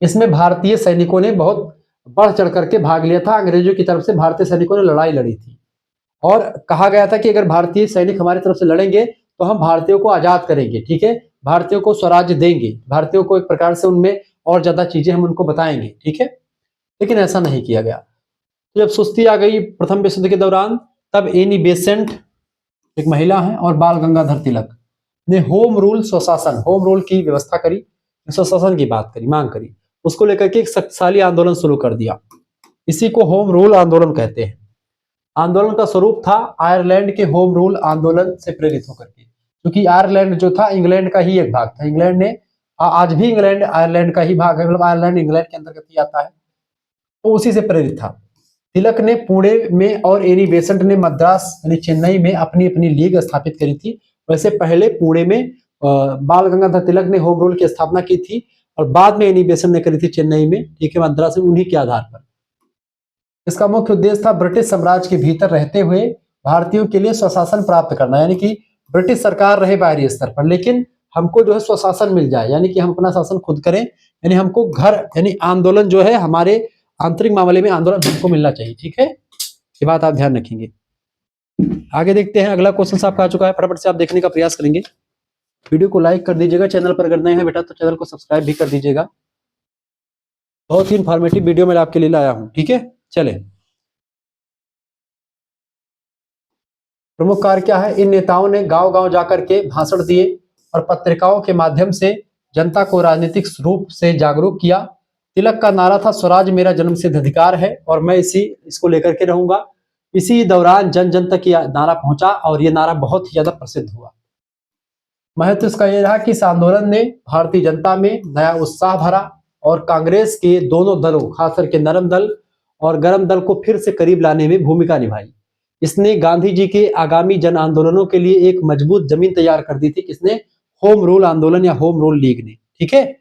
इसमें भारतीय सैनिकों ने बहुत बढ़ चढ़ करके भाग लिया था। अंग्रेजों की तरफ से भारतीय सैनिकों ने लड़ाई लड़ी थी और कहा गया था कि अगर भारतीय सैनिक हमारी तरफ से लड़ेंगे तो हम भारतीयों को आजाद करेंगे, ठीक है, भारतीयों को स्वराज्य देंगे, भारतीयों को एक प्रकार से उनमें और ज्यादा चीजें हम उनको बताएंगे, ठीक है। लेकिन ऐसा नहीं किया गया। तो जब सुस्ती आ गई प्रथम विश्व युद्ध के दौरान, तब एनी बेसेंट एक महिला है और बाल गंगाधर तिलक ने होम रूल, स्वशासन, होम रूल की व्यवस्था करी, स्वशासन की बात करी, मांग करी। उसको लेकर के एक शक्तिशाली आंदोलन शुरू कर दिया। इसी को होम रूल आंदोलन कहते हैं। आंदोलन का स्वरूप था आयरलैंड के होम रूल आंदोलन से प्रेरित होकर के, क्योंकि आयरलैंड जो था इंग्लैंड का ही एक भाग था। इंग्लैंड ने, आज भी इंग्लैंड आयरलैंड का ही भाग है, मतलब आयरलैंड इंग्लैंड के अंतर्गत ही आता है, तो उसी से प्रेरित था। तिलक ने पुणे में और एनी बेसेंट ने मद्रास यानी चेन्नई में अपनी अपनी लीग स्थापित करी थी। वैसे पहले पुणे में बाल गंगाधर तिलक ने होम रूल की स्थापना की थी और बाद में एनी बेसेंट ने करी थी चेन्नई में, ठीक है, मद्रास में, उन्हीं के आधार पर। इसका मुख्य उद्देश्य था ब्रिटिश साम्राज्य के भीतर रहते हुए भारतीयों के लिए स्वशासन प्राप्त करना, यानी कि ब्रिटिश सरकार रहे बाहरी स्तर पर, लेकिन हमको जो है स्वशासन मिल जाए, यानी कि हम अपना शासन खुद करें, यानी हमको घर यानी आंदोलन जो है हमारे आंतरिक मामले में आंदोलन हमको मिलना चाहिए, ठीक है, ये बात आप ध्यान रखेंगे। आगे देखते हैं, अगला क्वेश्चन आपका आ चुका है, फटाफट से आप देखने का प्रयास करेंगे। वीडियो को लाइक कर दीजिएगा, चैनल पर अगर नए हैं बेटा तो चैनल को सब्सक्राइब भी कर दीजिएगा। बहुत ही इंफॉर्मेटिव वीडियो मैं आपके लिए लाया हूं, ठीक है। चले, प्रमुख कार्य क्या है? इन नेताओं ने गांव गांव जाकर के भाषण दिए और पत्रिकाओं के माध्यम से जनता को राजनीतिक रूप से जागरूक किया। तिलक का नारा था, स्वराज मेरा जन्मसिद्ध अधिकार है और मैं इसको लेकर के रहूंगा। इसी दौरान जन जन तक यह नारा पहुंचा और यह नारा बहुत ही ज्यादा प्रसिद्ध हुआ। महत्व इसका यह रहा कि इस आंदोलन ने भारतीय जनता में नया उत्साह भरा और कांग्रेस के दोनों दलों, खास करके नरम दल और गरम दल को फिर से करीब लाने में भूमिका निभाई। इसने गांधी जी के आगामी जन आंदोलनों के लिए एक मजबूत जमीन तैयार कर दी थी। किसने? होम रूल आंदोलन या होम रूल लीग ने, ठीक है।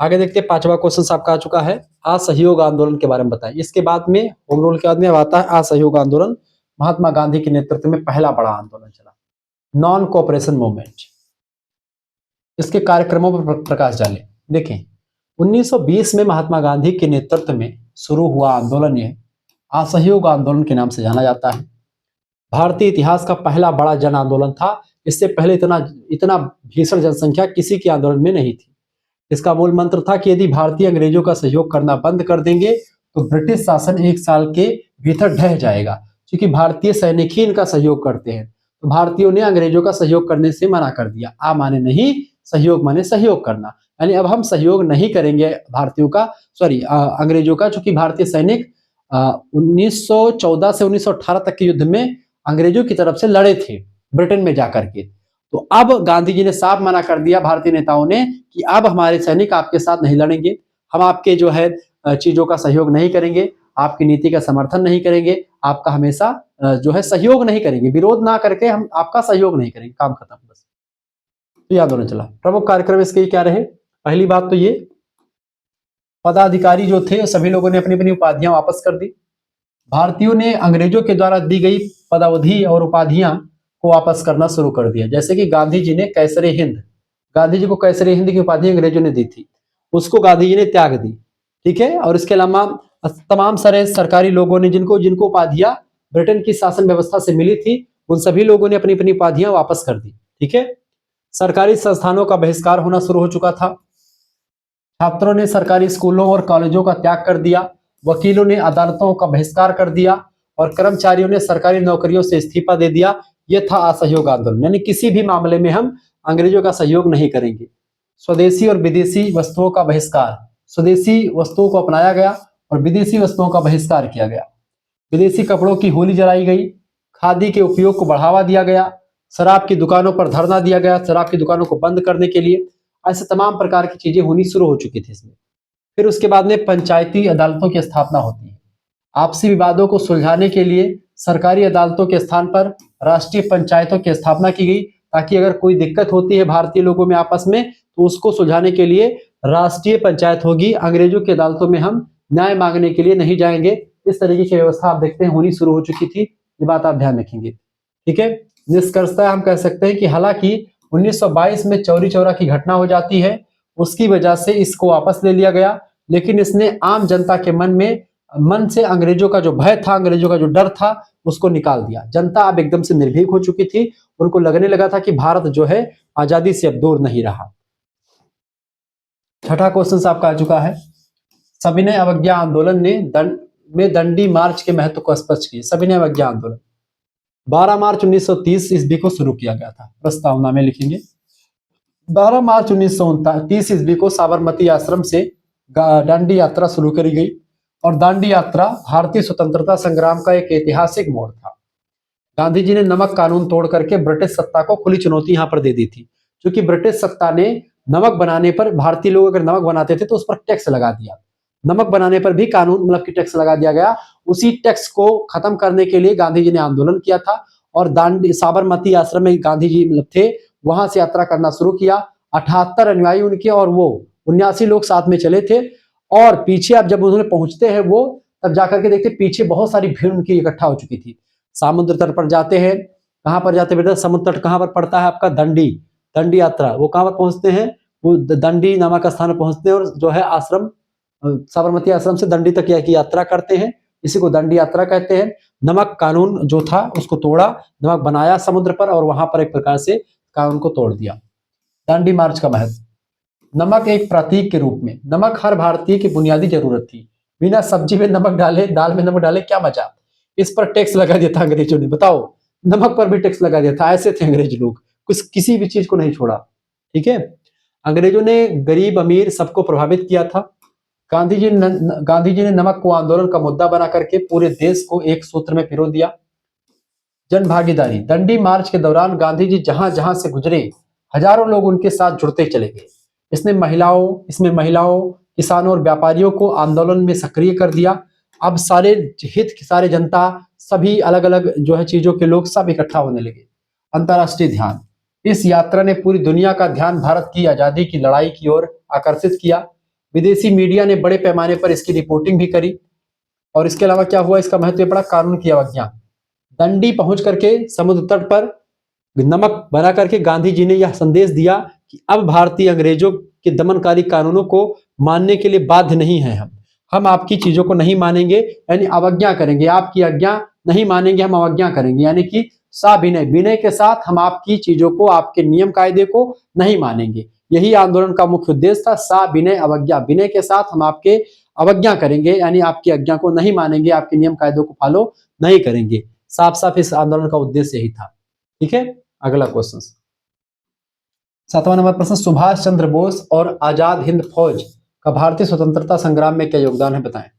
आगे देखते हैं, पांचवा क्वेश्चन आपका आ चुका है, असहयोग आंदोलन के बारे में बताएं। इसके बाद में होम रूल के बाद में आता है असहयोग आंदोलन। महात्मा गांधी के नेतृत्व में पहला बड़ा आंदोलन चला, नॉन कोऑपरेशन मूवमेंट। इसके कार्यक्रमों पर प्रकाश डालें। देखें, 1920 में महात्मा गांधी के नेतृत्व में शुरू हुआ आंदोलन यह असहयोग आंदोलन के नाम से जाना जाता है। भारतीय इतिहास का पहला बड़ा जन आंदोलन था। इससे पहले इतना भीषण जनसंख्या किसी के आंदोलन में नहीं थी। इसका मूल मंत्र था कि यदि भारतीय अंग्रेजों का सहयोग करना बंद कर देंगे तो ब्रिटिश शासन 1 साल के भीतर ढह जाएगा। क्योंकि भारतीय सैनिक ही इनका सहयोग करते हैं, तो भारतीयों ने अंग्रेजों का सहयोग करने से मना कर दिया। आ माने नहीं, सहयोग माने सहयोग करना, यानी अब हम सहयोग नहीं करेंगे भारतीयों का, अंग्रेजों का, चूंकि भारतीय सैनिक 1914 से 1918 तक के युद्ध में अंग्रेजों की तरफ से लड़े थे ब्रिटेन में जाकर के। तो अब गांधी जी ने साफ मना कर दिया भारतीय नेताओं ने कि अब हमारे सैनिक आपके साथ नहीं लड़ेंगे, हम आपके जो है चीजों का सहयोग नहीं करेंगे, आपकी नीति का समर्थन नहीं करेंगे, आपका हमेशा जो है सहयोग नहीं करेंगे, विरोध ना करके हम आपका सहयोग नहीं करेंगे, काम खत्म बस। तो याद होना चला। प्रमुख कार्यक्रम इसके क्या रहे? पहली बात तो ये, पदाधिकारी जो थे सभी लोगों ने अपनी अपनी उपाधियां वापस कर दी। भारतीयों ने अंग्रेजों के द्वारा दी गई पदावधि और उपाधियां को वापस करना शुरू कर दिया। जैसे कि गांधी जी ने कैसरे हिंद, गांधी जी को कैसरे हिंद की उपाधि अंग्रेजों ने दी थी, उसको गांधी जी ने त्याग दी, ठीक है। और इसके अलावा तमाम सारे सरकारी लोगों ने जिनको उपाधियां ब्रिटेन की शासन व्यवस्था से मिली थी, उन सभी लोगों ने अपनी अपनी उपाधियां वापस कर दी, ठीक है। सरकारी संस्थानों का बहिष्कार होना शुरू हो चुका था। छात्रों ने सरकारी स्कूलों और कॉलेजों का त्याग कर दिया, वकीलों ने अदालतों का बहिष्कार कर दिया और कर्मचारियों ने सरकारी नौकरियों से इस्तीफा दे दिया। यह था असहयोग आंदोलन, यानी किसी भी मामले में हम अंग्रेजों का सहयोग नहीं करेंगे। स्वदेशी और विदेशी वस्तुओं का बहिष्कार, स्वदेशी वस्तुओं को अपनाया गया और विदेशी वस्तुओं का बहिष्कार किया गया। विदेशी कपड़ों की होली जलाई गई, खादी के उपयोग को बढ़ावा दिया गया, शराब की दुकानों पर धरना दिया गया, शराब की दुकानों को बंद करने के लिए। ऐसे तमाम प्रकार की चीजें होनी शुरू हो चुकी थी इसमें। फिर उसके बाद में पंचायती अदालतों की स्थापना होती है। आपसी विवादों को सुलझाने के लिए सरकारी अदालतों के स्थान पर राष्ट्रीय पंचायतों की स्थापना की गई, ताकि अगर कोई दिक्कत होती है भारतीय लोगों में आपस में तो उसको सुलझाने के लिए राष्ट्रीय पंचायत होगी। अंग्रेजों की अदालतों में हम न्याय मांगने के लिए नहीं जाएंगे। इस तरीके की व्यवस्था आप देखते हैं होनी शुरू हो चुकी थी। ये बात आप ध्यान रखेंगे, ठीक है। निष्कर्षतः हम कह सकते हैं कि हालांकि 1922 में चौरी चौरा की घटना हो जाती है, उसकी वजह से इसको वापस ले लिया गया, लेकिन इसने आम जनता के मन से अंग्रेजों का जो भय था, अंग्रेजों का जो डर था, उसको निकाल दिया। जनता अब एकदम से निर्भीक हो चुकी थी, उनको लगने लगा था कि भारत जो है आजादी से अब दूर नहीं रहा। छठा क्वेश्चन आपका आ चुका है, सविनय अवज्ञा आंदोलन ने दंडी मार्च के महत्व को स्पष्ट किया। सविनय अवज्ञा आंदोलन 12 मार्च 1930 ईस्वी को शुरू किया गया था। प्रस्तावना में लिखेंगे 12 मार्च 1930 ईस्वी को साबरमती आश्रम से दांडी यात्रा शुरू करी गई और दांडी यात्रा भारतीय स्वतंत्रता संग्राम का एक ऐतिहासिक मोड़ था। गांधी जी ने नमक कानून तोड़ करके ब्रिटिश सत्ता को खुली चुनौती यहां पर दे दी थी, क्योंकि ब्रिटिश सत्ता ने नमक बनाने पर, भारतीय लोग अगर नमक बनाते थे तो उस पर टैक्स लगा दिया, नमक बनाने पर भी कानून मतलब कि टैक्स लगा दिया गया। उसी टैक्स को खत्म करने के लिए गांधी जी ने आंदोलन किया था और दांडी साबरमती आश्रम में गांधी जी मतलब थे, वहां से यात्रा करना शुरू किया। 78 अनुयायी उनके और वो 79 लोग साथ में चले थे। और पीछे अब जब उन्होंने पहुंचते हैं वो, तब जाकर के देखते पीछे बहुत सारी भीड़ उनकी इकट्ठा हो चुकी थी। समुद्र तट पर जाते हैं। कहां पर जाते बेटा? समुद्र तट कहां पर पड़ता है आपका? दंडी। दंडी यात्रा, वो कहां पर पहुंचते हैं? वो दंडी नामक स्थान पर पहुंचते हैं और जो है आश्रम, साबरमती आश्रम से दंडी तक की यात्रा करते हैं। इसी को दंडी यात्रा कहते हैं। नमक कानून जो था उसको तोड़ा, नमक बनाया समुद्र पर और वहां पर एक प्रकार से कानून को तोड़ दिया। दांडी मार्च का महत्व। नमक एक प्रतीक के रूप में, नमक हर भारतीय की बुनियादी जरूरत थी। बिना सब्जी में नमक डाले, दाल में नमक डाले क्या मजा। इस पर टैक्स लगा दिया था अंग्रेजों ने। बताओ, नमक पर भी टैक्स लगा दिया था। ऐसे थे अंग्रेज लोग, कुछ किसी भी चीज को नहीं छोड़ा। ठीक है। अंग्रेजों ने गरीब अमीर सबको प्रभावित किया था। गांधी जी ने नमक को आंदोलन का मुद्दा बना करके पूरे देश को एक सूत्र में पिरो दिया। जन भागीदारी। दंडी मार्च के दौरान गांधी जी जहां जहां से गुजरे, हजारों लोग उनके साथ जुड़ते चले गए। इसमें महिलाओं, किसानों और व्यापारियों को आंदोलन में सक्रिय कर दिया। अब सारे हित, सारे जनता, सभी अलग अलग जो है चीजों के लोग सब इकट्ठा होने लगे। अंतर्राष्ट्रीय ध्यान। इस यात्रा ने पूरी दुनिया का ध्यान भारत की आजादी की लड़ाई की ओर आकर्षित किया। विदेशी मीडिया ने बड़े पैमाने पर इसकी रिपोर्टिंग भी करी। और इसके अलावा क्या हुआ? इसका महत्व बड़ा, कानून की अवज्ञा। दंडी पहुंच करके समुद्र तट पर नमक बना करके गांधी जी ने यह संदेश दिया कि अब भारतीय अंग्रेजों के दमनकारी कानूनों को मानने के लिए बाध्य नहीं है। हम आपकी चीजों को नहीं मानेंगे, यानी अवज्ञा करेंगे। आपकी आज्ञा नहीं मानेंगे, हम अवज्ञा करेंगे। यानी कि साविनय, विनय के साथ हम आपकी चीजों को, आपके नियम कायदे को नहीं मानेंगे। यही आंदोलन का मुख्य उद्देश्य था। साविनय अवज्ञा, विनय के साथ हम आपके अवज्ञा करेंगे, यानी आपकी आज्ञा को नहीं मानेंगे, आपके नियम कायदों को फॉलो नहीं करेंगे। साफ साफ इस आंदोलन का उद्देश्य यही था। ठीक है। अगला क्वेश्चन, 7वां नंबर प्रश्न, सुभाष चंद्र बोस और आजाद हिंद फौज का भारतीय स्वतंत्रता संग्राम में क्या योगदान है, बताएं।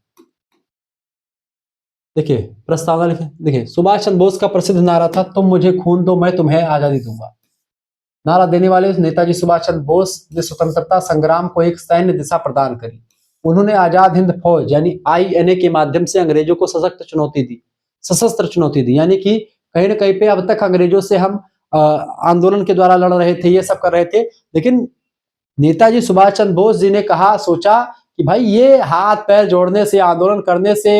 देखिए प्रस्तावना लिखे। देखिए, सुभाष चंद्र बोस का प्रसिद्ध नारा था, तुम मुझे खून दो मैं तुम्हें आजादी दूंगा। नारा देने वाले नेताजी सुभाष चंद्र बोस ने स्वतंत्रता संग्राम को एक सैन्य दिशा प्रदान करी। उन्होंने आजाद हिंद फौज यानी INA के माध्यम से अंग्रेजों को सशस्त्र चुनौती दी। यानी कि कहीं ना कहीं पे अब तक अंग्रेजों से हम आंदोलन के द्वारा लड़ रहे थे, ये सब कर रहे थे, लेकिन नेताजी सुभाष चंद्र बोस जी ने सोचा कि भाई ये हाथ पैर जोड़ने से, आंदोलन करने से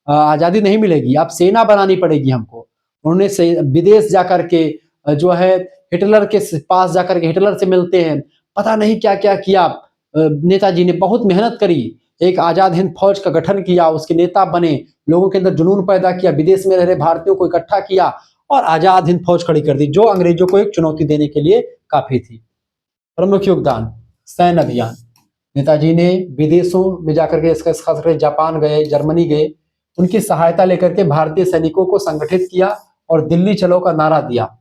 आजादी नहीं मिलेगी, अब सेना बनानी पड़ेगी हमको। उन्होंने विदेश जाकर के जो है हिटलर के पास जाकर के हिटलर से मिलते हैं, पता नहीं क्या क्या किया। नेताजी ने बहुत मेहनत करी, एक आजाद हिंद फौज का गठन किया, उसके नेता बने, लोगों के अंदर जुनून पैदा किया, विदेश में रह रहे भारतीयों को इकट्ठा किया और आजाद हिंद फौज खड़ी कर दी, जो अंग्रेजों को एक चुनौती देने के लिए काफी थी। प्रमुख योगदान, सैन्य अभियान। नेताजी ने विदेशों में जाकर के, खास करके जापान गए, जर्मनी गए, उनकी सहायता लेकर के भारतीय सैनिकों को संगठित किया और दिल्ली चलो का नारा दिया।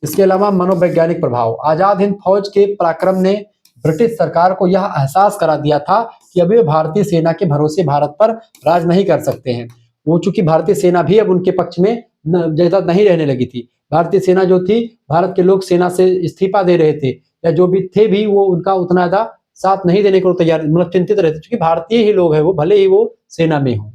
इसके अलावा मनोवैज्ञानिक प्रभाव, आजाद हिंद फौज के पराक्रम ने ब्रिटिश सरकार को यह एहसास करा दिया था कि अब वे भारतीय सेना के भरोसे भारत पर राज नहीं कर सकते हैं। वो चूंकि भारतीय सेना भी अब उनके पक्ष में ज्यादा नहीं रहने लगी थी। भारतीय सेना जो थी, भारत के लोग सेना से इस्तीफा दे रहे थे, या जो भी थे भी वो उनका उतना ज्यादा साथ नहीं देने को तैयार, मतलब चिंतित रहते, क्योंकि भारतीय ही लोग हैं वो, भले ही वो सेना में हो।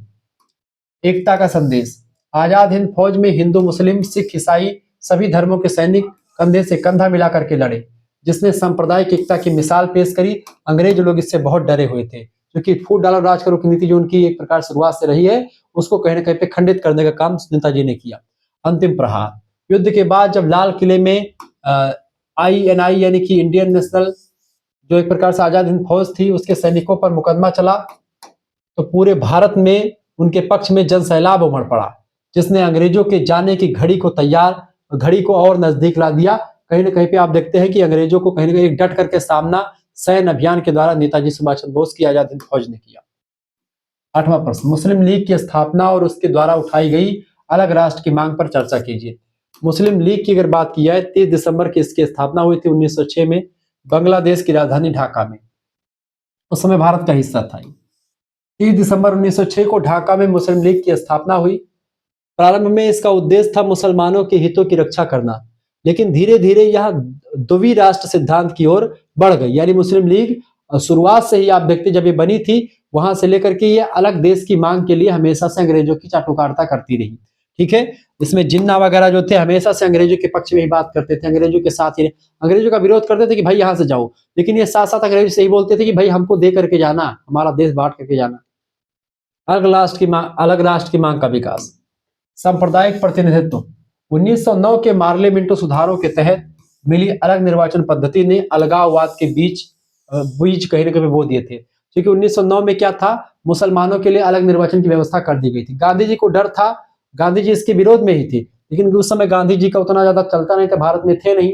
एकता का संदेश, आजाद हिंद फौज में हिंदू, मुस्लिम, सिख, ईसाई सभी धर्मों के सैनिक कंधे से कंधा मिला करके लड़े, जिसने सांप्रदायिक एकता की मिसाल पेश करी। अंग्रेज लोग इससे बहुत डरे हुए थे, क्योंकि फूट डालो राज करो की नीति जो उनकी एक प्रकार शुरुआत से रही है, उसको कहीं ना कहीं पे खंडित करने का काम नेताजी ने किया। अंतिम प्रहार, युद्ध के बाद जब लाल किले में INI यानी कि इंडियन नेशनल, जो एक प्रकार से आजाद हिंद फौज थी, उसके सैनिकों पर मुकदमा चला, तो पूरे भारत में उनके पक्ष में जन सैलाब उमड़ पड़ा, जिसने अंग्रेजों के जाने की घड़ी को और नजदीक ला दिया। कहीं ना कहीं पे आप देखते हैं कि अंग्रेजों को कहीं ना कहीं डट करके सामना सैन्य अभियान के द्वारा नेताजी सुभाष चंद्र बोस की आजाद हिंद फौज ने किया। 8वां प्रश्न, मुस्लिम लीग की स्थापना और उसके द्वारा उठाई गई अलग राष्ट्र की मांग पर चर्चा कीजिए। मुस्लिम लीग की अगर बात की जाए, 30 दिसंबर की इसकी स्थापना हुई थी 1906 में, बांग्लादेश की राजधानी ढाका में। उस समय भारत का हिस्सा था। 30 दिसंबर 1906 को ढाका में मुस्लिम लीग की स्थापना हुई। प्रारंभ में इसका उद्देश्य था मुसलमानों के हितों की रक्षा करना, लेकिन धीरे धीरे यह द्विवीय राष्ट्र सिद्धांत की ओर बढ़ गई। यानी मुस्लिम लीग शुरुआत से ही आप देखते जब ये बनी थी वहां से लेकर के ये अलग देश की मांग के लिए हमेशा से अंग्रेजों की चाटुकारिता करती रही। ठीक है, इसमें जिन्ना वगैरह जो थे हमेशा से अंग्रेजों के पक्ष में ही बात करते थे, अंग्रेजों के साथ ही अंग्रेजों का विरोध करते थे कि भाई यहाँ से जाओ, लेकिन ये साथ साथ अंग्रेजों से ही बोलते थे कि भाई हमको दे करके जाना, हमारा देश बांट करके जाना। अलग राष्ट्र की मांग का विकास। सांप्रदायिक प्रतिनिधित्व। 1909 के मार्ले मिंटो सुधारों के तहत मिली अलग निर्वाचन पद्धति ने अलगाववाद के बीच कहीं ना कहीं बो दिए थे, क्योंकि 1909 में क्या था, मुसलमानों के लिए अलग निर्वाचन की व्यवस्था कर दी गई थी। गांधी जी को डर था, गांधी जी इसके विरोध में ही थे, लेकिन उस समय गांधी जी का उतना ज्यादा चलता नहीं था, भारत में थे नहीं।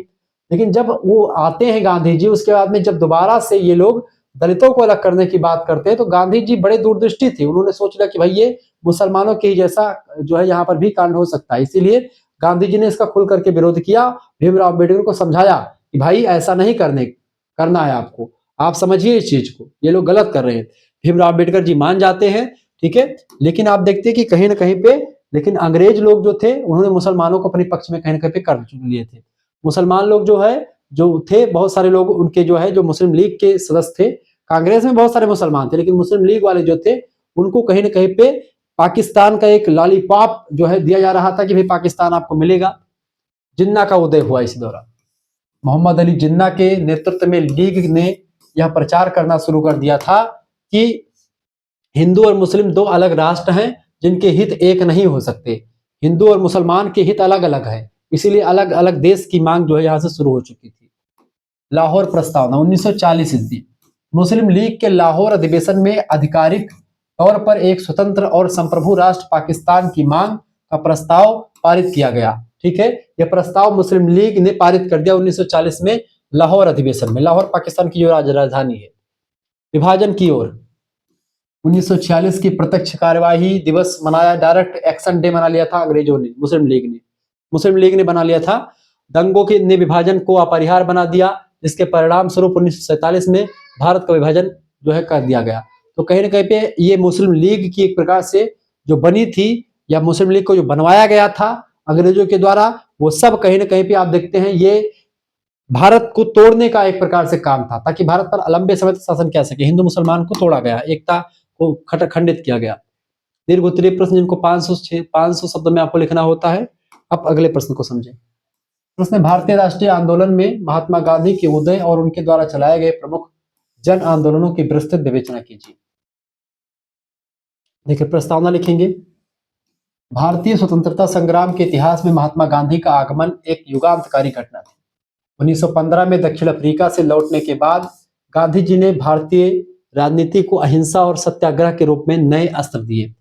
लेकिन जब वो आते हैं गांधी जी, उसके बाद में जब दोबारा से ये लोग दलितों को अलग करने की बात करते हैं, तो गांधी जी बड़े दूरदृष्टि थे, उन्होंने सोच लिया कि भाई ये मुसलमानों के ही जैसा जो है यहाँ पर भी कांड हो सकता है, इसीलिए गांधी जी ने इसका खुल करके विरोध किया। भीमराव अम्बेडकर को समझाया कि भाई ऐसा नहीं करना है आपको, आप समझिए इस चीज को, ये लोग गलत कर रहे हैं। भीमराव अम्बेडकर जी मान जाते हैं, ठीक है, लेकिन आप देखते हैं कि कहीं ना कहीं पे लेकिन अंग्रेज लोग जो थे उन्होंने मुसलमानों को अपने पक्ष में कहीं ना कहीं पे कर लिए थे। मुसलमान लोग जो थे बहुत सारे लोग उनके जो है जो मुस्लिम लीग के सदस्य थे, कांग्रेस में बहुत सारे मुसलमान थे, लेकिन मुस्लिम लीग वाले जो थे उनको कहीं ना कहीं पे पाकिस्तान का एक लॉलीपॉप जो है दिया जा रहा था कि भाई पाकिस्तान आपको मिलेगा। जिन्ना का उदय हुआ इसी दौरान। मोहम्मद अली जिन्ना के नेतृत्व में लीग ने यह प्रचार करना शुरू कर दिया था कि हिंदू और मुस्लिम दो अलग राष्ट्र हैं जिनके हित एक नहीं हो सकते, हिंदू और मुसलमान के हित अलग अलग है, इसीलिए अलग अलग देश की मांग जो है यहां से शुरू हो चुकी थी। लाहौर प्रस्तावना 1940 ईस्वी। मुस्लिम लीग के लाहौर अधिवेशन में आधिकारिक तौर पर एक स्वतंत्र और संप्रभु राष्ट्र पाकिस्तान की मांग का प्रस्ताव पारित किया गया। ठीक है, यह प्रस्ताव मुस्लिम लीग ने पारित कर दिया 1940 में लाहौर अधिवेशन में। लाहौर पाकिस्तान की जो राजधानी है। विभाजन की ओर 1946 की प्रत्यक्ष कार्यवाही दिवस मनाया, डायरेक्ट एक्शन डे मना लिया था अंग्रेजों ने, मुस्लिम लीग ने बना लिया था। दंगों के ने विभाजन को अपरिहार्य बना दिया, जिसके परिणाम स्वरूप 1947 में भारत का विभाजन जो है कर दिया गया। तो कहीं ना कहीं पे ये मुस्लिम लीग की एक प्रकार से जो बनी थी, या मुस्लिम लीग को जो बनवाया गया था अंग्रेजों के द्वारा, वो सब कहीं ना कहीं पे आप देखते हैं ये भारत को तोड़ने का एक प्रकार से काम था, ताकि भारत पर लंबे समय तक शासन किया सके। हिंदू मुसलमान को तोड़ा गया, एकता को खंडित किया गया। दीर्घ उत्तरीय प्रश्न जिनको 500 शब्द में आपको लिखना होता है। अब अगले प्रश्न को समझें। प्रश्न, भारतीय राष्ट्रीय आंदोलन में महात्मा गांधी के उदय और उनके द्वारा चलाए गए प्रमुख जन आंदोलनों की विस्तृत विवेचना कीजिए। देखिए प्रस्तावना लिखेंगे। भारतीय स्वतंत्रता संग्राम के इतिहास में महात्मा गांधी का आगमन एक युगांतकारी घटना थी। 1915 में दक्षिण अफ्रीका से लौटने के बाद गांधी जी ने भारतीय राजनीति को अहिंसा और सत्याग्रह के रूप में नए अस्त्र दिए।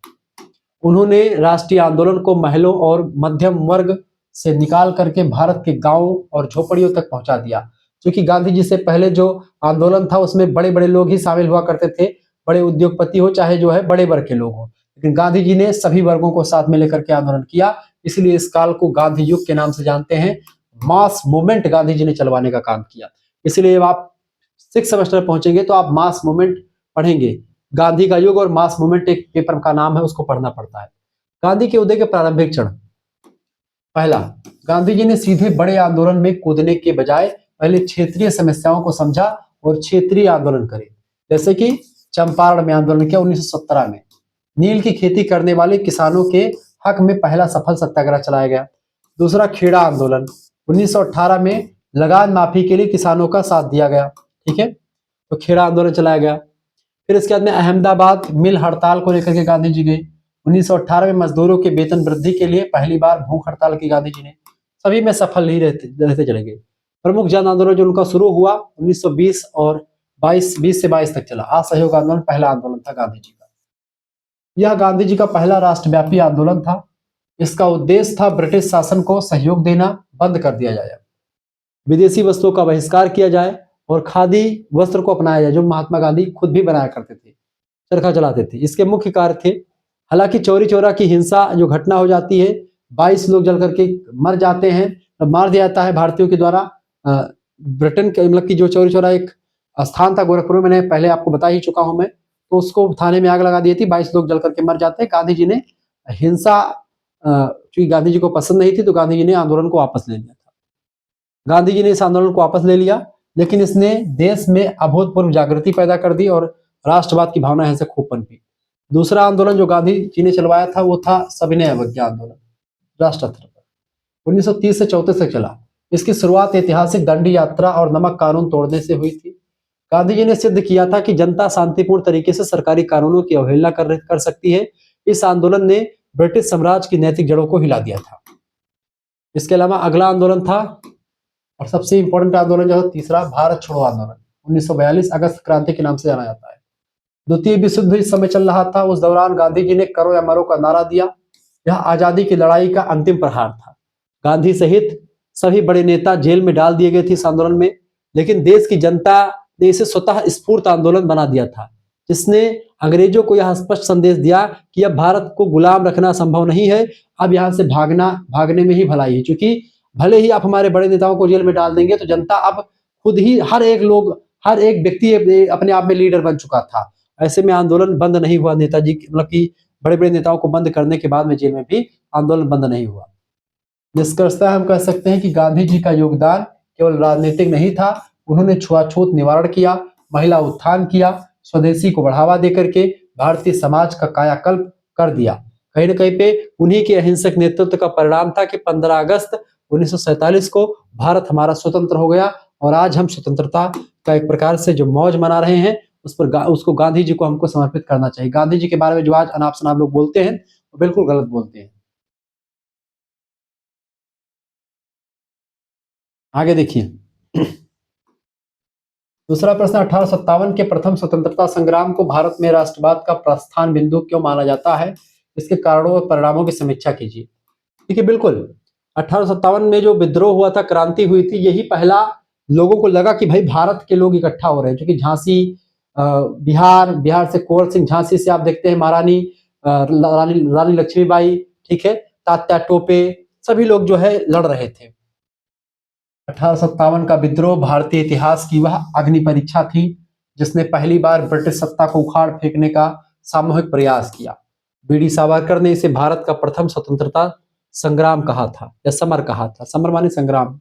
उन्होंने राष्ट्रीय आंदोलन को महलों और मध्यम वर्ग से निकाल करके भारत के गांवों और झोपड़ियों तक पहुंचा दिया, क्योंकि गांधी जी से पहले जो आंदोलन था उसमें बड़े बड़े लोग ही शामिल हुआ करते थे, बड़े उद्योगपति हो चाहे जो है बड़े वर्ग के लोग हो, लेकिन गांधी जी ने सभी वर्गों को साथ में लेकर के आंदोलन किया। इसलिए इस काल को गांधी युग के नाम से जानते हैं। मास मूवमेंट गांधी जी ने चलवाने का काम किया। इसलिए जब आप 6th सेमेस्टर में पहुंचेंगे तो आप मास मूवमेंट पढ़ेंगे। गांधी का युग और मास मूवमेंट एक पेपर का नाम है, उसको पढ़ना पड़ता है। गांधी के उदय के प्रारंभिक क्षण। पहला, गांधी जी ने सीधे बड़े आंदोलन में कूदने के बजाय पहले क्षेत्रीय समस्याओं को समझा और क्षेत्रीय आंदोलन करे, जैसे कि चंपारण में आंदोलन किया 1917 में। नील की खेती करने वाले किसानों के हक में पहला सफल सत्याग्रह चलाया गया। दूसरा, खेड़ा आंदोलन 1918 में लगान माफी के लिए किसानों का साथ दिया गया। ठीक है, तो खेड़ा आंदोलन चलाया गया। फिर इसके बाद में अहमदाबाद मिल हड़ताल को लेकर के गांधी जी गए। 1918 में मजदूरों के वेतन वृद्धि के लिए पहली बार भूख हड़ताल की गांधी जी ने। सभी में सफल नहीं रहते चले गए। प्रमुख जन आंदोलन जो उनका शुरू हुआ 1920 और 20 से 22 तक चला। असहयोग आंदोलन पहला आंदोलन था गांधी जी का। यह गांधी जी का पहला राष्ट्रव्यापी आंदोलन था। इसका उद्देश्य था ब्रिटिश शासन को सहयोग देना बंद कर दिया जाए, विदेशी वस्तुओं का बहिष्कार किया जाए और खादी वस्त्र को अपनाया जाए, जो महात्मा गांधी खुद भी बनाया करते थे, चरखा चलाते थे। इसके मुख्य कार्य थे, हालांकि चौरी चौरा की हिंसा जो घटना हो जाती है, 22 लोग जल करके मर जाते हैं, मार दिया जाता है भारतीयों के द्वारा। ब्रिटेन के मतलब की जो चौरी चौरा एक स्थान था गोरखपुर में, मैंने पहले आपको बता ही चुका हूं मैं, तो उसको थाने में आग लगा दी थी, 22 लोग जल करके मर जाते हैं। गांधी जी ने हिंसा क्योंकि गांधी जी को पसंद नहीं थी, तो गांधी जी ने आंदोलन को वापस ले लिया था। गांधी जी ने इस आंदोलन को वापस ले लिया, लेकिन इसने देश में अभूतपूर्व जागृति पैदा कर दी और राष्ट्रवाद की भावना यहाँ से खूब पनपी। दूसरा आंदोलन जो गांधी जी ने चलवाया था वो था सविनय अवज्ञा आंदोलन, राष्ट्र स्तर पर 1930 से 34 तक चला। इसकी शुरुआत ऐतिहासिक दांडी यात्रा और नमक कानून तोड़ने से हुई थी। गांधी जी ने सिद्ध किया था कि जनता शांतिपूर्ण तरीके से सरकारी कानूनों की अवहेलना कर सकती है। इस आंदोलन ने ब्रिटिश साम्राज्य की नैतिक जड़ों को हिला दिया था। इसके अलावा अगला आंदोलन था और सबसे इंपॉर्टेंट आंदोलन जो है तीसरा, भारत छोड़ो आंदोलन, 1942 अगस्त क्रांति के नाम से जाना जाता है। द्वितीय विश्व युद्ध इस समय चल रहा था। उस दौरान गांधी जी ने करो या मरो का नारा दिया। यह आजादी की लड़ाई का अंतिम प्रहार था। गांधी सहित सभी बड़े नेता जेल में डाल दिए गए थे इस आंदोलन में, लेकिन देश की जनता ने इसे स्वतः स्फूर्त आंदोलन बना दिया था, जिसने अंग्रेजों को यह स्पष्ट संदेश दिया कि अब भारत को गुलाम रखना संभव नहीं है, अब यहाँ से भागने में ही भलाई है। क्योंकि भले ही आप हमारे बड़े नेताओं को जेल में डाल देंगे, तो जनता अब खुद ही हर एक व्यक्ति अपने आप में लीडर बन चुका था। ऐसे में आंदोलन बंद नहीं हुआ। नेताजी मतलब कि बड़े बड़े नेताओं को बंद करने के बाद में जेल में भी आंदोलन बंद नहीं हुआ। निष्कर्षतः हम कह सकते हैं कि गांधी जी का योगदान केवल राजनीतिक नहीं था। उन्होंने छुआछूत निवारण किया, महिला उत्थान किया, स्वदेशी को बढ़ावा देकर के भारतीय समाज का कायाकल्प कर दिया। कहीं न कहीं पे उन्हीं के अहिंसक नेतृत्व का परिणाम था कि 15 अगस्त 1947 को भारत हमारा स्वतंत्र हो गया और आज हम स्वतंत्रता का एक प्रकार से जो मौज मना रहे हैं उसको गांधी जी को हमको समर्पित करना चाहिए। गांधी जी के बारे में जो आज अनाप शनाप लोग बोलते हैं वो बिल्कुल गलत बोलते हैं। आगे देखिए दूसरा प्रश्न, 1857 के प्रथम स्वतंत्रता संग्राम को भारत में राष्ट्रवाद का प्रस्थान बिंदु क्यों माना जाता है? इसके कारणों और परिणामों की समीक्षा कीजिए। ठीक है, बिल्कुल 1857 में जो विद्रोह हुआ था, क्रांति हुई थी, यही पहला लोगों को लगा कि भाई भारत के लोग इकट्ठा हो रहे हैं। क्योंकि झांसी बिहार से कुंवर सिंह झांसी से आप देखते हैं महारानी रानी लक्ष्मीबाई, ठीक है, तात्या टोपे, सभी लोग जो है लड़ रहे थे। 1857 का विद्रोह भारतीय इतिहास की वह अग्नि परीक्षा थी जिसने पहली बार ब्रिटिश सत्ता को उखाड़ फेंकने का सामूहिक प्रयास किया। बीडी सावरकर ने इसे भारत का प्रथम स्वतंत्रता संग्राम कहा था या समर कहा था। समर माने संग्राम।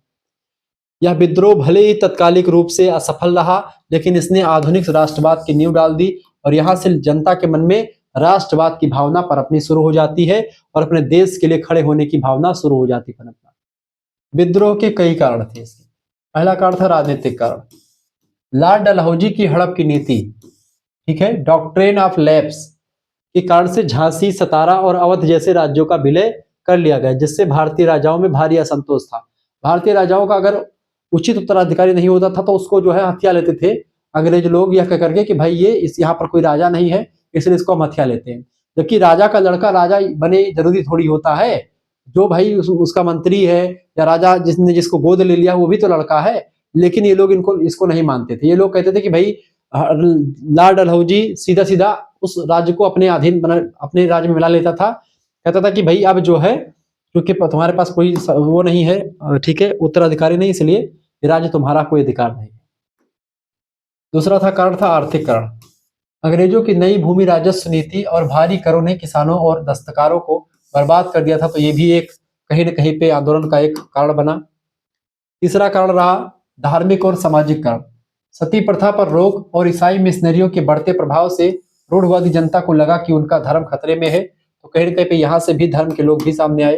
यह विद्रोह भले ही तत्कालिक रूप से असफल रहा, लेकिन इसने आधुनिक राष्ट्रवाद की नींव डाल दी और यहाँ से जनता के मन में राष्ट्रवाद की भावना पनपनी शुरू हो जाती है और अपने देश के लिए खड़े होने की भावना शुरू हो जाती है पनपना। विद्रोह के कई कारण थे इसके। पहला कारण था राजनीतिक कारण। लॉर्ड डलहौजी की हड़प की नीति, ठीक है, डॉक्ट्रिन ऑफ लैप्स के कारण से झांसी, सतारा और अवध जैसे राज्यों का विलय कर लिया गया, जिससे भारतीय राजाओं में भारी असंतोष था। भारतीय राजाओं का अगर उचित उत्तराधिकारी नहीं होता था तो उसको जो है हत्या लेते थे अंग्रेज लोग, यह कह करके कि भाई ये यहाँ पर कोई राजा नहीं है इसलिए इसको हम हत्या लेते हैं। जबकि राजा का लड़का राजा बने जरूरी थोड़ी होता है। जो भाई उसका मंत्री है या राजा जिसको गोद ले लिया वो भी तो लड़का है। लेकिन ये लोग इसको नहीं मानते थे। ये लोग कहते थे कि भाई लॉर्ड डलहौजी सीधा सीधा उस राज्य को अपने अपने राज्य में मिला लेता था। कहता था कि भाई अब जो है क्योंकि तुम्हारे पास कोई वो नहीं है, ठीक है, उत्तराधिकारी नहीं, इसलिए ये राज्य तुम्हारा कोई अधिकार नहीं। दूसरा कारण था आर्थिक कारण। अंग्रेजों की नई भूमि राजस्व नीति और भारी करों ने किसानों और दस्तकारों को बर्बाद कर दिया था, तो ये भी एक कहीं न कहीं पे आंदोलन का एक कारण बना। तीसरा कारण रहा धार्मिक और सामाजिक कारण। सती प्रथा पर रोक और ईसाई मिशनरियों के बढ़ते प्रभाव से रूढ़वादी जनता को लगा कि उनका धर्म खतरे में है, तो कहीं न कहीं पे यहाँ से भी धर्म के लोग भी सामने आए।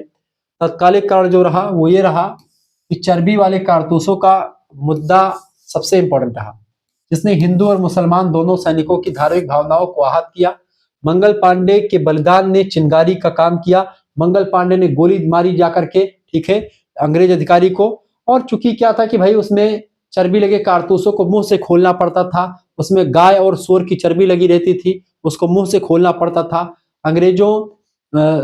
तत्कालिक कारण जो रहा वो ये रहा कि चर्बी वाले कारतूसों का मुद्दा सबसे इंपॉर्टेंट रहा, जिसने हिंदू और मुसलमान दोनों सैनिकों की धार्मिक भावनाओं को आहत किया। मंगल पांडे के बलिदान ने चिंगारी का काम किया। मंगल पांडे ने गोली मारी जाकर के, ठीक है, अंग्रेज अधिकारी को। और चूंकि क्या था कि भाई उसमें चर्बी लगे कारतूसों को मुंह से खोलना पड़ता था, उसमें गाय और सूअर की चर्बी लगी रहती थी, उसको मुंह से खोलना पड़ता था। अंग्रेजों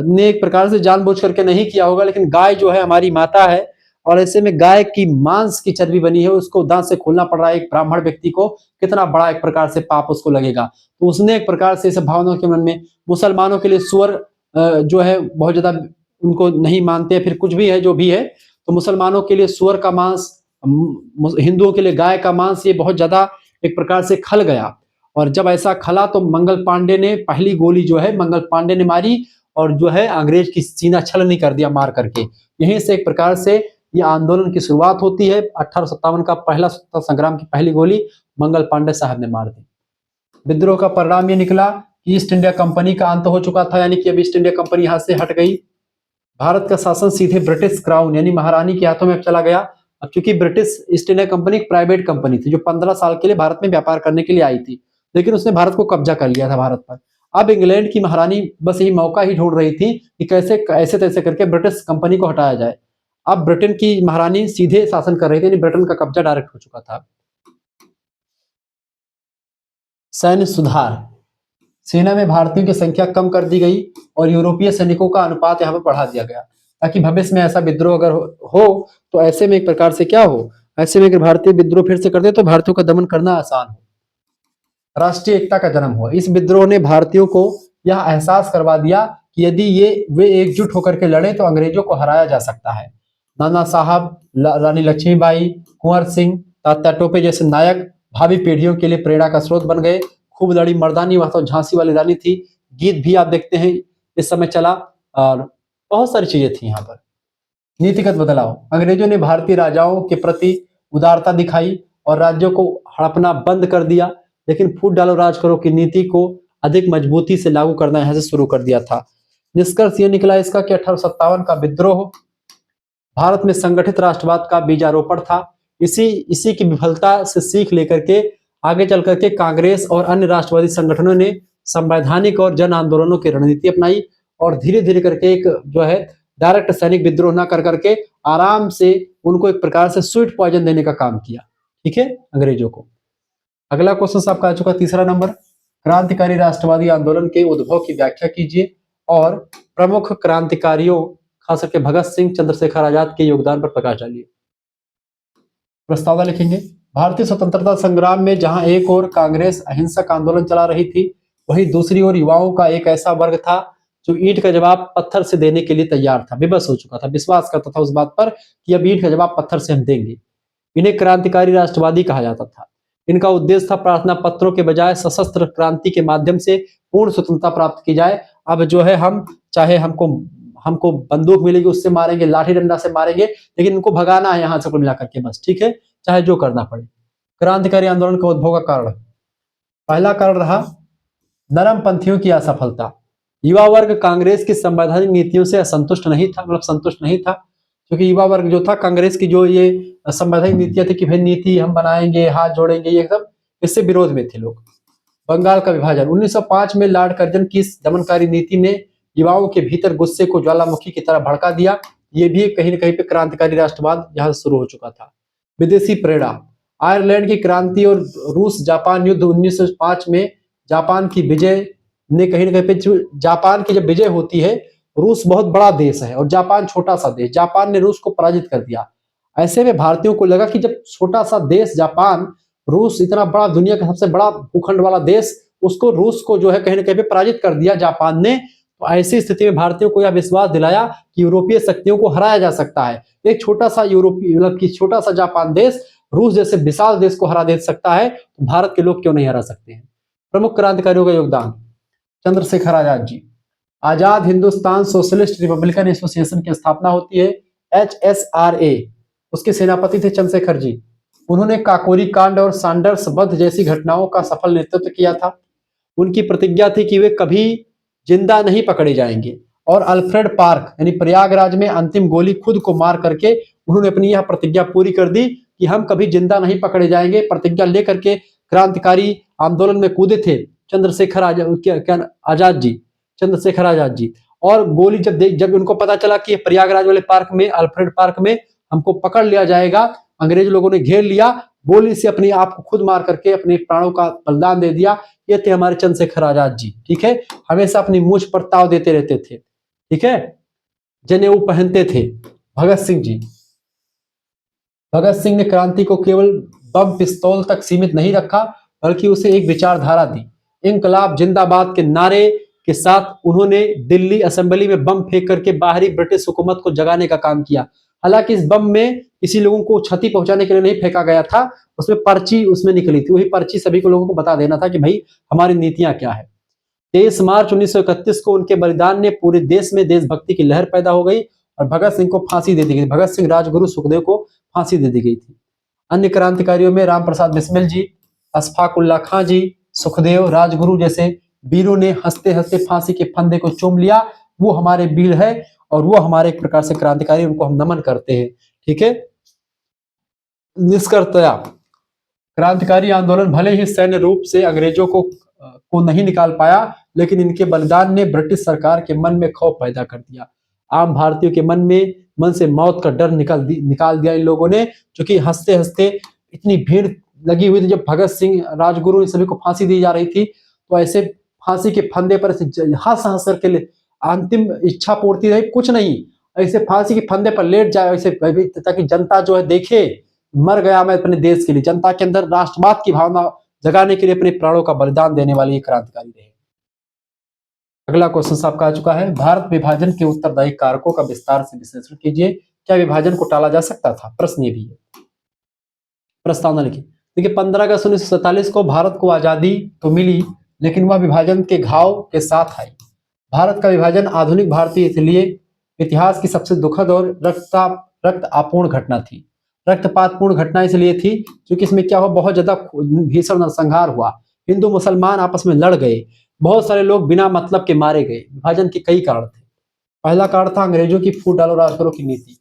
ने एक प्रकार से जानबूझ करके नहीं किया होगा, लेकिन गाय जो है हमारी माता है और ऐसे में गाय की मांस की चर्बी बनी है, उसको दांत से खोलना पड़ रहा है एक ब्राह्मण व्यक्ति को, कितना बड़ा एक प्रकार से पाप उसको लगेगा। तो उसने एक प्रकार से इस भावनाओं के मन में, मुसलमानों के लिए सूअर जो है बहुत ज्यादा उनको नहीं मानते, फिर कुछ भी है जो भी है, तो मुसलमानों के लिए सूअर का मांस, हिंदुओं के लिए गाय का मांस, ये बहुत ज्यादा एक प्रकार से खल गया। और जब ऐसा खला तो मंगल पांडे ने पहली गोली जो है मंगल पांडे ने मारी और जो है अंग्रेज की सीना छलनी कर दिया मार करके। यहीं से एक प्रकार से ये आंदोलन की शुरुआत होती है। 1857 का पहला स्वतंत्रता संग्राम की पहली गोली मंगल पांडे साहब ने मार दी। विद्रोह का परिणाम ये निकला कि ईस्ट इंडिया कंपनी का अंत हो चुका था, यानी कि अब ईस्ट इंडिया कंपनी यहां से हट गई। भारत का शासन सीधे ब्रिटिश क्राउन यानी महारानी के हाथों में अब चला गया। अब चूंकि ब्रिटिश ईस्ट इंडिया कंपनी एक प्राइवेट कंपनी थी जो 15 साल के लिए भारत में व्यापार करने के लिए आई थी, लेकिन उसने भारत को कब्जा कर लिया था भारत पर। अब इंग्लैंड की महारानी बस यही मौका ही ढूंढ रही थी कि कैसे ऐसे तैसे करके ब्रिटिश कंपनी को हटाया जाए। अब ब्रिटेन की महारानी सीधे शासन कर रही थी, यानी ब्रिटेन का कब्जा डायरेक्ट हो चुका था। सैन्य सुधार, सेना में भारतीयों की संख्या कम कर दी गई और यूरोपीय सैनिकों का अनुपात यहाँ पर बढ़ा दिया गया, ताकि भविष्य में ऐसा विद्रोह अगर हो तो ऐसे में एक प्रकार से क्या हो, ऐसे में अगर भारतीय विद्रोह फिर से कर दे तो भारतीयों का दमन करना आसान हो। राष्ट्रीय एकता का जन्म हुआ। इस विद्रोह ने भारतीयों को यह एहसास करवा दिया कि यदि वे एकजुट होकर के लड़े तो अंग्रेजों को हराया जा सकता है। नाना साहब, रानी लक्ष्मीबाई, कुंवर सिंह, तात्या टोपे जैसे नायक भावी पीढ़ियों के लिए प्रेरणा का स्रोत बन गए। खूब लड़ी मर्दानी, वह तो झांसी वाली रानी थी। गीत भी आप देखते हैं इस समय चला, और बहुत सारी चीजें थी यहाँ पर। नीतिगत बदलाव, अंग्रेजों ने भारतीय राजाओं के प्रति उदारता दिखाई और राज्यों को हड़पना बंद कर दिया, लेकिन फूट डालो राज करो की नीति को अधिक मजबूती से लागू करना यहाँ से शुरू कर दिया था। निष्कर्ष यह निकला इसका कि 1857 का विद्रोह भारत में संगठित राष्ट्रवाद का बीजारोपण था। इसी की विफलता से सीख लेकर के आगे चल करके कांग्रेस और अन्य राष्ट्रवादी संगठनों ने संवैधानिक और जन आंदोलनों की रणनीति अपनाई और धीरे धीरे करके एक जो है डायरेक्ट सैनिक विद्रोह ना कर करके आराम से उनको एक प्रकार से स्वीट पॉइजन देने का काम किया, ठीक है, अंग्रेजों को। अगला क्वेश्चन आपका आ चुका तीसरा नंबर, क्रांतिकारी राष्ट्रवादी आंदोलन के उद्भव की व्याख्या कीजिए और प्रमुख क्रांतिकारियों खास करके भगत सिंह, चंद्रशेखर आजाद के योगदान पर प्रकाश डालिए। प्रस्तावना लिखेंगे। भारतीय स्वतंत्रता संग्राम में जहां एक ओर कांग्रेस अहिंसक आंदोलन चला रही थी, वहीं दूसरी ओर युवाओं का एक ऐसा वर्ग था जो ईंट का जवाब पत्थर से देने के लिए तैयार था, विवश हो चुका था, विश्वास करता था उस बात पर कि अब ईंट का जवाब पत्थर से हम देंगे। इन्हें क्रांतिकारी राष्ट्रवादी कहा जाता था। इनका उद्देश्य था प्रार्थना पत्रों के बजाय सशस्त्र क्रांति के माध्यम से पूर्ण स्वतंत्रता प्राप्त की जाए। अब जो है हम चाहे हमको बंदूक मिलेगी उससे मारेंगे, लाठी डंडा से मारेंगे, लेकिन इनको भगाना है यहाँ से कुल मिलाकर के बस, ठीक है, चाहे जो करना पड़े। क्रांतिकारी आंदोलन का उद्भव का कारण, पहला कारण रहा नरम पंथियों की असफलता। युवा वर्ग कांग्रेस की संवैधानिक नीतियों से असंतुष्ट नहीं था, मतलब संतुष्ट नहीं था, क्योंकि युवा वर्ग जो था कांग्रेस की जो ये संवैधानिक नीतियां थी कि भाई नीति हम बनाएंगे, हाथ जोड़ेंगे, ये सब इससे विरोध में थे लोग। बंगाल का विभाजन, 1905 में लॉर्ड कर्जन की दमनकारी नीति ने युवाओं के भीतर गुस्से को ज्वालामुखी की तरह भड़का दिया। ये भी कहीं न कहीं पे क्रांतिकारी राष्ट्रवाद यहाँ से शुरू हो चुका था। विदेशी प्रेरणा, आयरलैंड की क्रांति और रूस जापान युद्ध 1905 में जापान की विजय ने कहीं न कहीं पे, जापान की जब विजय होती है, रूस बहुत बड़ा देश है और जापान छोटा सा देश, जापान ने रूस को पराजित कर दिया। ऐसे में भारतीयों को लगा कि जब छोटा सा देश जापान, रूस इतना बड़ा दुनिया का सबसे बड़ा भूखंड वाला देश, उसको रूस को जो है कहीं न कहीं पे पराजित कर दिया जापान ने, तो ऐसी स्थिति में भारतीयों को यह विश्वास दिलाया कि यूरोपीय शक्तियों को हराया जा सकता है। एक छोटा सा यूरोपीय मतलब कि छोटा सा जापान देश रूस जैसे विशाल देश को हरा दे सकता है, तो भारत के लोग क्यों नहीं हरा सकते हैं। प्रमुख क्रांतिकारियों का योगदान, चंद्रशेखर आजाद जी। आजाद हिंदुस्तान सोशलिस्ट रिपब्लिकन एसोसिएशन की स्थापना होती है, HSRA, उसके सेनापति थे चंद्रशेखर जी। उन्होंने काकोरी कांड और सैंडर्स वध जैसी घटनाओं का सफल नेतृत्व किया था। उनकी प्रतिज्ञा थी कि वे कभी जिंदा नहीं पकड़े जाएंगे, और अल्फ्रेड पार्क यानी प्रयागराज में अंतिम गोली खुद को मार करके उन्होंने अपनी यह प्रतिज्ञा पूरी कर दी कि हम कभी जिंदा नहीं पकड़े जाएंगे। प्रतिज्ञा लेकर के क्रांतिकारी आंदोलन में कूदे थे चंद्रशेखर आजाद जी, चंद्रशेखर आजाद जी। और गोली जब उनको पता चला कि प्रयागराज वाले पार्क में, अल्फ्रेड पार्क में हमको पकड़ लिया जाएगा, अंग्रेज लोगों ने घेर लिया, गोली से अपने आप को खुद मार करके अपने प्राणों का बलिदान दे दिया। ये थे हमारे चंद्रशेखर आजाद जी, ठीक है। हमेशा अपनी मूंछ पर ताव देते रहते थे, ठीक है, जनेऊ पहनते थे। भगत सिंह जी, भगत सिंह ने क्रांति को केवल बम पिस्तौल तक सीमित नहीं रखा, बल्कि उसे एक विचारधारा दी। इंकलाब जिंदाबाद के नारे के साथ उन्होंने दिल्ली असेंबली में बम फेंक करके बाहरी ब्रिटिश हुकूमत को जगाने का काम किया। हालांकि इस बम में किसी लोगों को क्षति पहुंचाने के लिए नहीं फेंका गया था, उसमें पर्ची उसमें निकली थी, वही पर्ची सभी को लोगों को बता देना था कि भाई हमारी नीतियां क्या है। 23 मार्च 1931 को उनके बलिदान ने पूरे देश में देशभक्ति की लहर पैदा हो गई और भगत सिंह को फांसी दे दी गई। भगत सिंह, राजगुरु सुखदेव को फांसी दे दी गई थी। अन्य क्रांतिकारियों में राम प्रसाद बिस्मिल जी, अशफाक उल्लाह खां जी, सुखदेव, राजगुरु जैसे वीरों ने हंसते हंसते फांसी के फंदे को चूम लिया, वो हमारे वीर है और वो हमारे एक प्रकार से क्रांतिकारी, उनको हम नमन करते हैं। ठीक है, निष्कर्षतया क्रांतिकारी आंदोलन भले ही सैन्य रूप से अंग्रेजों को नहीं निकाल पाया, लेकिन इनके बलिदान ने ब्रिटिश सरकार के मन में खौफ पैदा कर दिया। आम भारतीयों के मन से मौत का डर निकाल दिया इन लोगों ने, क्योंकि हंसते हंसते इतनी भीड़ लगी हुई थी। जब भगत सिंह, राजगुरु, इन सभी को फांसी दी जा रही थी, तो ऐसे फांसी के फंदे पर हंस हंस करके अंतिम इच्छा पूर्ति रही, कुछ नहीं, ऐसे फांसी के फंदे पर लेट जाए ऐसे, ताकि जनता जो है देखे मर गया मैं अपने देश के लिए। जनता के अंदर राष्ट्रवाद की भावना जगाने के लिए अपने प्राणों का बलिदान देने वाले ये क्रांतिकारी रहे। अगला क्वेश्चन आपका आ चुका है, भारत विभाजन के उत्तरदायी कारकों का विस्तार से विश्लेषण कीजिए। क्या विभाजन को टाला जा सकता था? प्रश्न ये भी है, प्रस्तावना लिखिए। देखिए, 15 अगस्त 1947 को भारत को आजादी तो मिली, लेकिन वह विभाजन के घाव के साथ आई। भारत का विभाजन आधुनिक भारतीय इसलिए इतिहास की सबसे दुखद और रक्तपूर्ण घटना थी। रक्तपातपूर्ण घटना इसलिए थी क्योंकि इसमें क्या हुआ, बहुत ज्यादा भीषण नरसंहार हुआ। हिंदू मुसलमान आपस में लड़ गए, बहुत सारे लोग बिना मतलब के मारे गए। विभाजन के कई कारण थे। पहला कारण था अंग्रेजों की फूट डालो राज करो की नीति।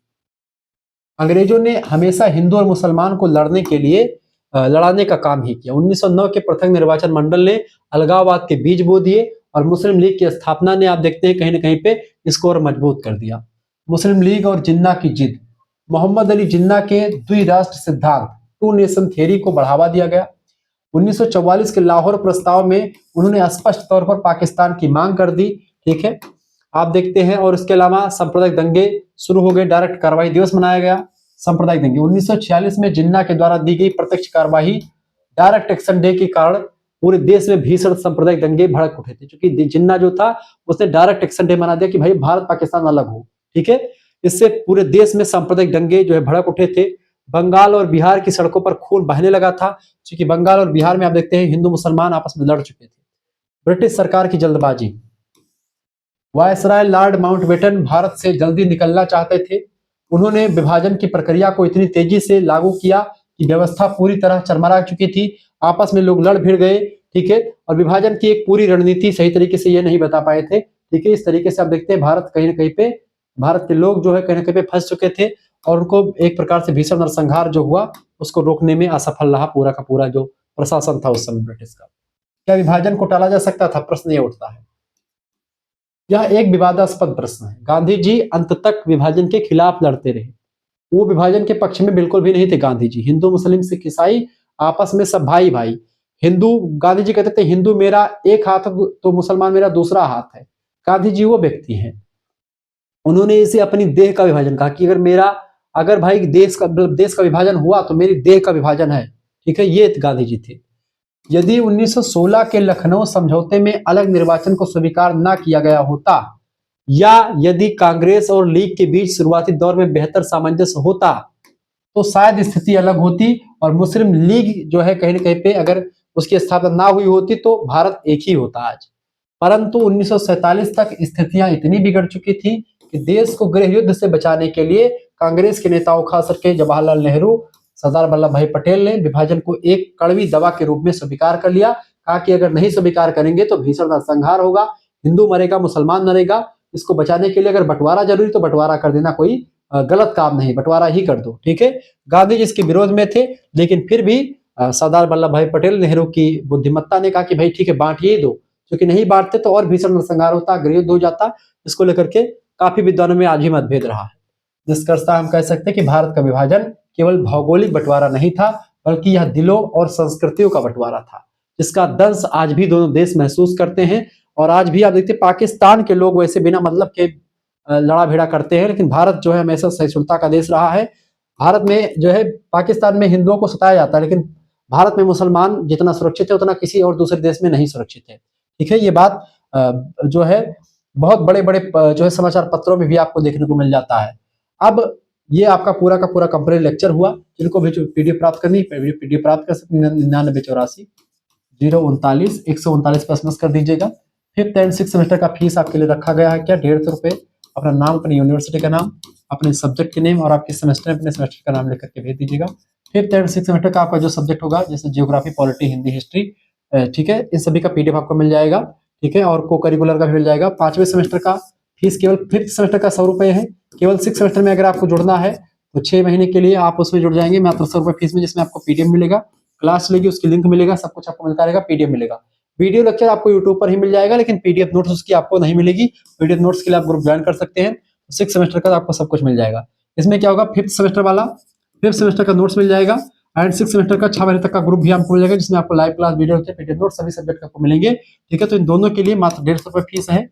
अंग्रेजों ने हमेशा हिंदू और मुसलमान को लड़ाने का काम ही किया। 1909 के पृथक निर्वाचन मंडल ने अलगाववाद के बीज बो दिए और मुस्लिम लीग की स्थापना ने, आप देखते हैं, कहीं ना कहीं पे इसको और मजबूत कर दिया। मुस्लिम लीग और जिन्ना की जिद, मोहम्मद अली जिन्ना के द्विराष्ट्र सिद्धांत, टू नेशन थ्योरी को बढ़ावा दिया गया। 1944 के लाहौर प्रस्ताव में उन्होंने स्पष्ट तौर पर पाकिस्तान की मांग कर दी। ठीक है, आप देखते हैं। और इसके अलावा सांप्रदायिक दंगे शुरू हो गए, डायरेक्ट कार्रवाई दिवस मनाया गया। सांप्रदायिक दंगे 1946 में जिन्ना के द्वारा दी गई प्रत्यक्ष कार्रवाई डायरेक्ट एक्शन डे के कारण पूरे देश में भीषण सांप्रदायिक दंगे भड़क उठे थे, क्योंकि जिन्ना जो था उसने डायरेक्ट एक्शन डे मना दिया कि भाई भारत पाकिस्तान अलग हो। ठीक है, इससे पूरे देश में सांप्रदायिक दंगे जो है भड़क उठे थे। बंगाल और बिहार की सड़कों पर खून बहने लगा था, क्योंकि बंगाल और बिहार में आप देखते हैं हिंदू मुसलमान आपस में लड़ चुके थे। ब्रिटिश सरकार की जल्दबाजी, वायसराय लॉर्ड माउंटबेटन भारत से जल्दी निकलना चाहते थे। उन्होंने विभाजन की प्रक्रिया को इतनी तेजी से लागू किया कि व्यवस्था पूरी तरह चरमरा चुकी थी, आपस में लोग लड़ भिड़ गए। ठीक है, और विभाजन की एक पूरी रणनीति सही तरीके से ये नहीं बता पाए थे। ठीक है, इस तरीके से आप देखते हैं भारत कहीं ना कहीं पे, भारत के लोग जो है कहीं ना कहीं पे फंस चुके थे और उनको एक प्रकार से भीषण नरसंहार जो हुआ उसको रोकने में असफल रहा पूरा का पूरा जो प्रशासन था उस समय ब्रिटिश का। क्या विभाजन को टाला जा सकता था? प्रश्न ये उठता है। यह एक विवादास्पद प्रश्न है। गांधी जी अंत तक विभाजन के खिलाफ लड़ते रहे, वो विभाजन के पक्ष में बिल्कुल भी नहीं थे गांधी जी। हिंदू मुस्लिम सिख ईसाई आपस में सब भाई भाई। हिंदू, गांधी जी कहते थे हिंदू मेरा एक हाथ तो मुसलमान मेरा दूसरा हाथ है। गांधी जी वो व्यक्ति हैं, उन्होंने इसे अपनी देह का विभाजन कहा कि अगर भाई देश का विभाजन हुआ तो मेरी देह का विभाजन है। ठीक है, ये गांधी जी थे। यदि 1916 के लखनऊ समझौते में अलग निर्वाचन को स्वीकार न किया गया होता, या यदि कांग्रेस और लीग के बीच शुरुआती दौर में बेहतर सामंजस्य होता, तो शायद स्थिति अलग होती और मुस्लिम लीग जो है कहीं ना कहीं पे अगर उसकी स्थापना ना हुई होती तो भारत एक ही होता आज। परंतु 1947 तक स्थितियां इतनी बिगड़ चुकी थी कि देश को गृह युद्ध से बचाने के लिए कांग्रेस के नेताओं, खास करके जवाहरलाल नेहरू, सरदार वल्लभ भाई पटेल ने विभाजन को एक कड़वी दवा के रूप में स्वीकार कर लिया। कहा कि अगर नहीं स्वीकार करेंगे तो भीषण नरसंहार होगा, हिंदू मरेगा, मुसलमान मरेगा। इसको बचाने के लिए अगर बंटवारा जरूरी तो बंटवारा कर देना कोई गलत काम नहीं, बंटवारा ही कर दो। ठीक है, गांधी जी इसके विरोध में थे, लेकिन फिर भी सरदार वल्लभ भाई पटेल, नेहरू की बुद्धिमत्ता ने कहा कि भाई ठीक है बांटिए दो, क्योंकि नहीं बांटते तो और भीषण नरसंहार होता, गृह युद्ध हो जाता। इसको लेकर के काफी विद्वानों में आज भी मतभेद रहा है। निष्कर्षतः हम कह सकते हैं कि भारत का विभाजन केवल भौगोलिक बंटवारा नहीं था, बल्कि यह दिलों और संस्कृतियों का बंटवारा था, जिसका दंश आज भी दोनों देश महसूस करते हैं। और आज भी आप देखते हैं पाकिस्तान के लोग वैसे बिना मतलब के लड़ा भिड़ा करते हैं, लेकिन भारत जो है हमेशा सहिष्णुता का देश रहा है। भारत में जो है, पाकिस्तान में हिंदुओं को सताया जाता है, लेकिन भारत में मुसलमान जितना सुरक्षित है उतना किसी और दूसरे देश में नहीं सुरक्षित है। ठीक है, ये बात जो है बहुत बड़े बड़े जो है समाचार पत्रों में भी आपको देखने को मिल जाता है। अब ये आपका पूरा का पूरा कंप्लीट लेक्चर हुआ। जिनको भी पीडीएफ प्राप्त करनी है पीडीएफ प्राप्त कर सकते हैं 9984 039 139 पर SMS कर दीजिएगा। 5th एंड 6th सेमेस्टर का फीस आपके लिए रखा गया है क्या, 150 रुपये। अपना नाम, अपनी यूनिवर्सिटी का नाम, अपने सब्जेक्ट के नेम और आपके सेमेस्टर अपने सेमेस्टर का नाम लेकर के भेज दीजिएगा। 5th एंड 6th सेमेस्टर का आपका जो सब्जेक्ट होगा, जैसे जियोग्राफी, पॉलिटी, हिंदी, हिस्ट्री, ठीक है, इन सभी का पीडीएफ आपको मिल जाएगा। ठीक है, और को करिकुलर का भी मिल जाएगा। 5वें सेमेस्टर का फीस केवल 5th सेमेस्टर का 100 रुपए है। केवल 6 सेमेस्टर में अगर आपको जुड़ना है तो 6 महीने के लिए आप उसमें जुड़ जाएंगे मात्र 100 रुपए फीस में, जिसमें आपको पीडीएफ मिलेगा, क्लास लेगी उसकी लिंक मिलेगा, सब कुछ आपको मिलता रहेगा, पीडीएफ मिलेगा। वीडियो लेक्चर आपको यूट्यूब पर ही मिल जाएगा, लेकिन पीडीएफ नोट्स उसकी आपको नहीं मिलेगी। पीडीएफ नोट्स के लिए आप ग्रुप ज्वाइन कर सकते हैं। 6 सेमेस्टर का आपको सब कुछ मिल जाएगा। इसमें क्या होगा, 5th सेमेस्टर वाला 5th सेमेस्टर का नोट्स मिल जाएगा एंड 6 सेमेस्टर का 6 महीने तक का ग्रुप भी आपको मिल जाएगा, जिसमें आपको live class, video lecture, PDF notes सभी सब्जेक्ट आपको मिलेंगे। ठीक है, तो इन दोनों के लिए मात्र 150 रुपए फीस है।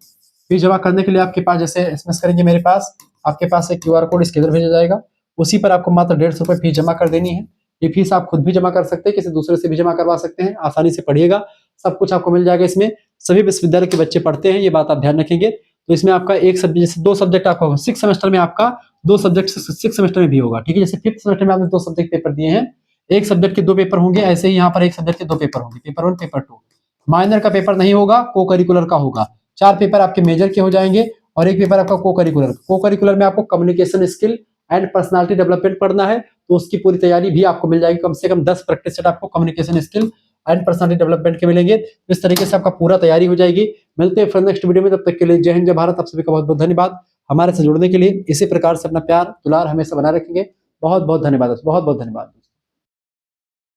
फीस जमा करने के लिए आपके पास जैसे एसएमएस करेंगे मेरे पास, आपके पास एक क्यूआर कोड इसके अंदर भेजा जाएगा, उसी पर आपको मात्र 150 रुपए फीस जमा कर देनी है। ये फीस आप खुद भी जमा कर सकते हैं, किसी दूसरे से भी जमा करवा सकते हैं, आसानी से पढ़िएगा, सब कुछ आपको मिल जाएगा। इसमें सभी विश्वविद्यालय के बच्चे पढ़ते हैं, ये बात आप ध्यान रखेंगे। तो इसमें आपका एक सब्जेक्ट, जैसे 2 सब्जेक्ट आपका होगा 6 सेमेस्टर में, आपका 2 सब्जेक्ट 6 सेमेस्टर में भी होगा। ठीक है, जैसे 5th सेमेस्टर में आपने 2 सब्जेक्ट पेपर दिए हैं, एक सब्जेक्ट के 2 पेपर होंगे, ऐसे ही यहाँ पर एक सब्जेक्ट के 2 पेपर होंगे, पेपर 1 पेपर 2। माइनर का पेपर नहीं होगा, को करिकुलर का होगा। 4 पेपर आपके मेजर के हो जाएंगे और एक पेपर आपका को करिकुलर। को करिकुलर में आपको communication skill and personality development पढ़ना है, तो उसकी पूरी तैयारी भी आपको मिल जाएगी। कम से कम 10 प्रैक्टिस सेट आपको communication skill and personality development के मिलेंगे। तो इस तरीके से आपका पूरा तैयारी हो जाएगी। मिलते हैं फिर नेक्स्ट वीडियो में, तब तक के लिए जय हिंद जय भारत। आप सभी का बहुत बहुत धन्यवाद हमारे से जुड़ने के लिए। इसी प्रकार से अपना प्यार दुलार हमेशा बना रखेंगे। बहुत बहुत धन्यवाद, बहुत बहुत धन्यवाद।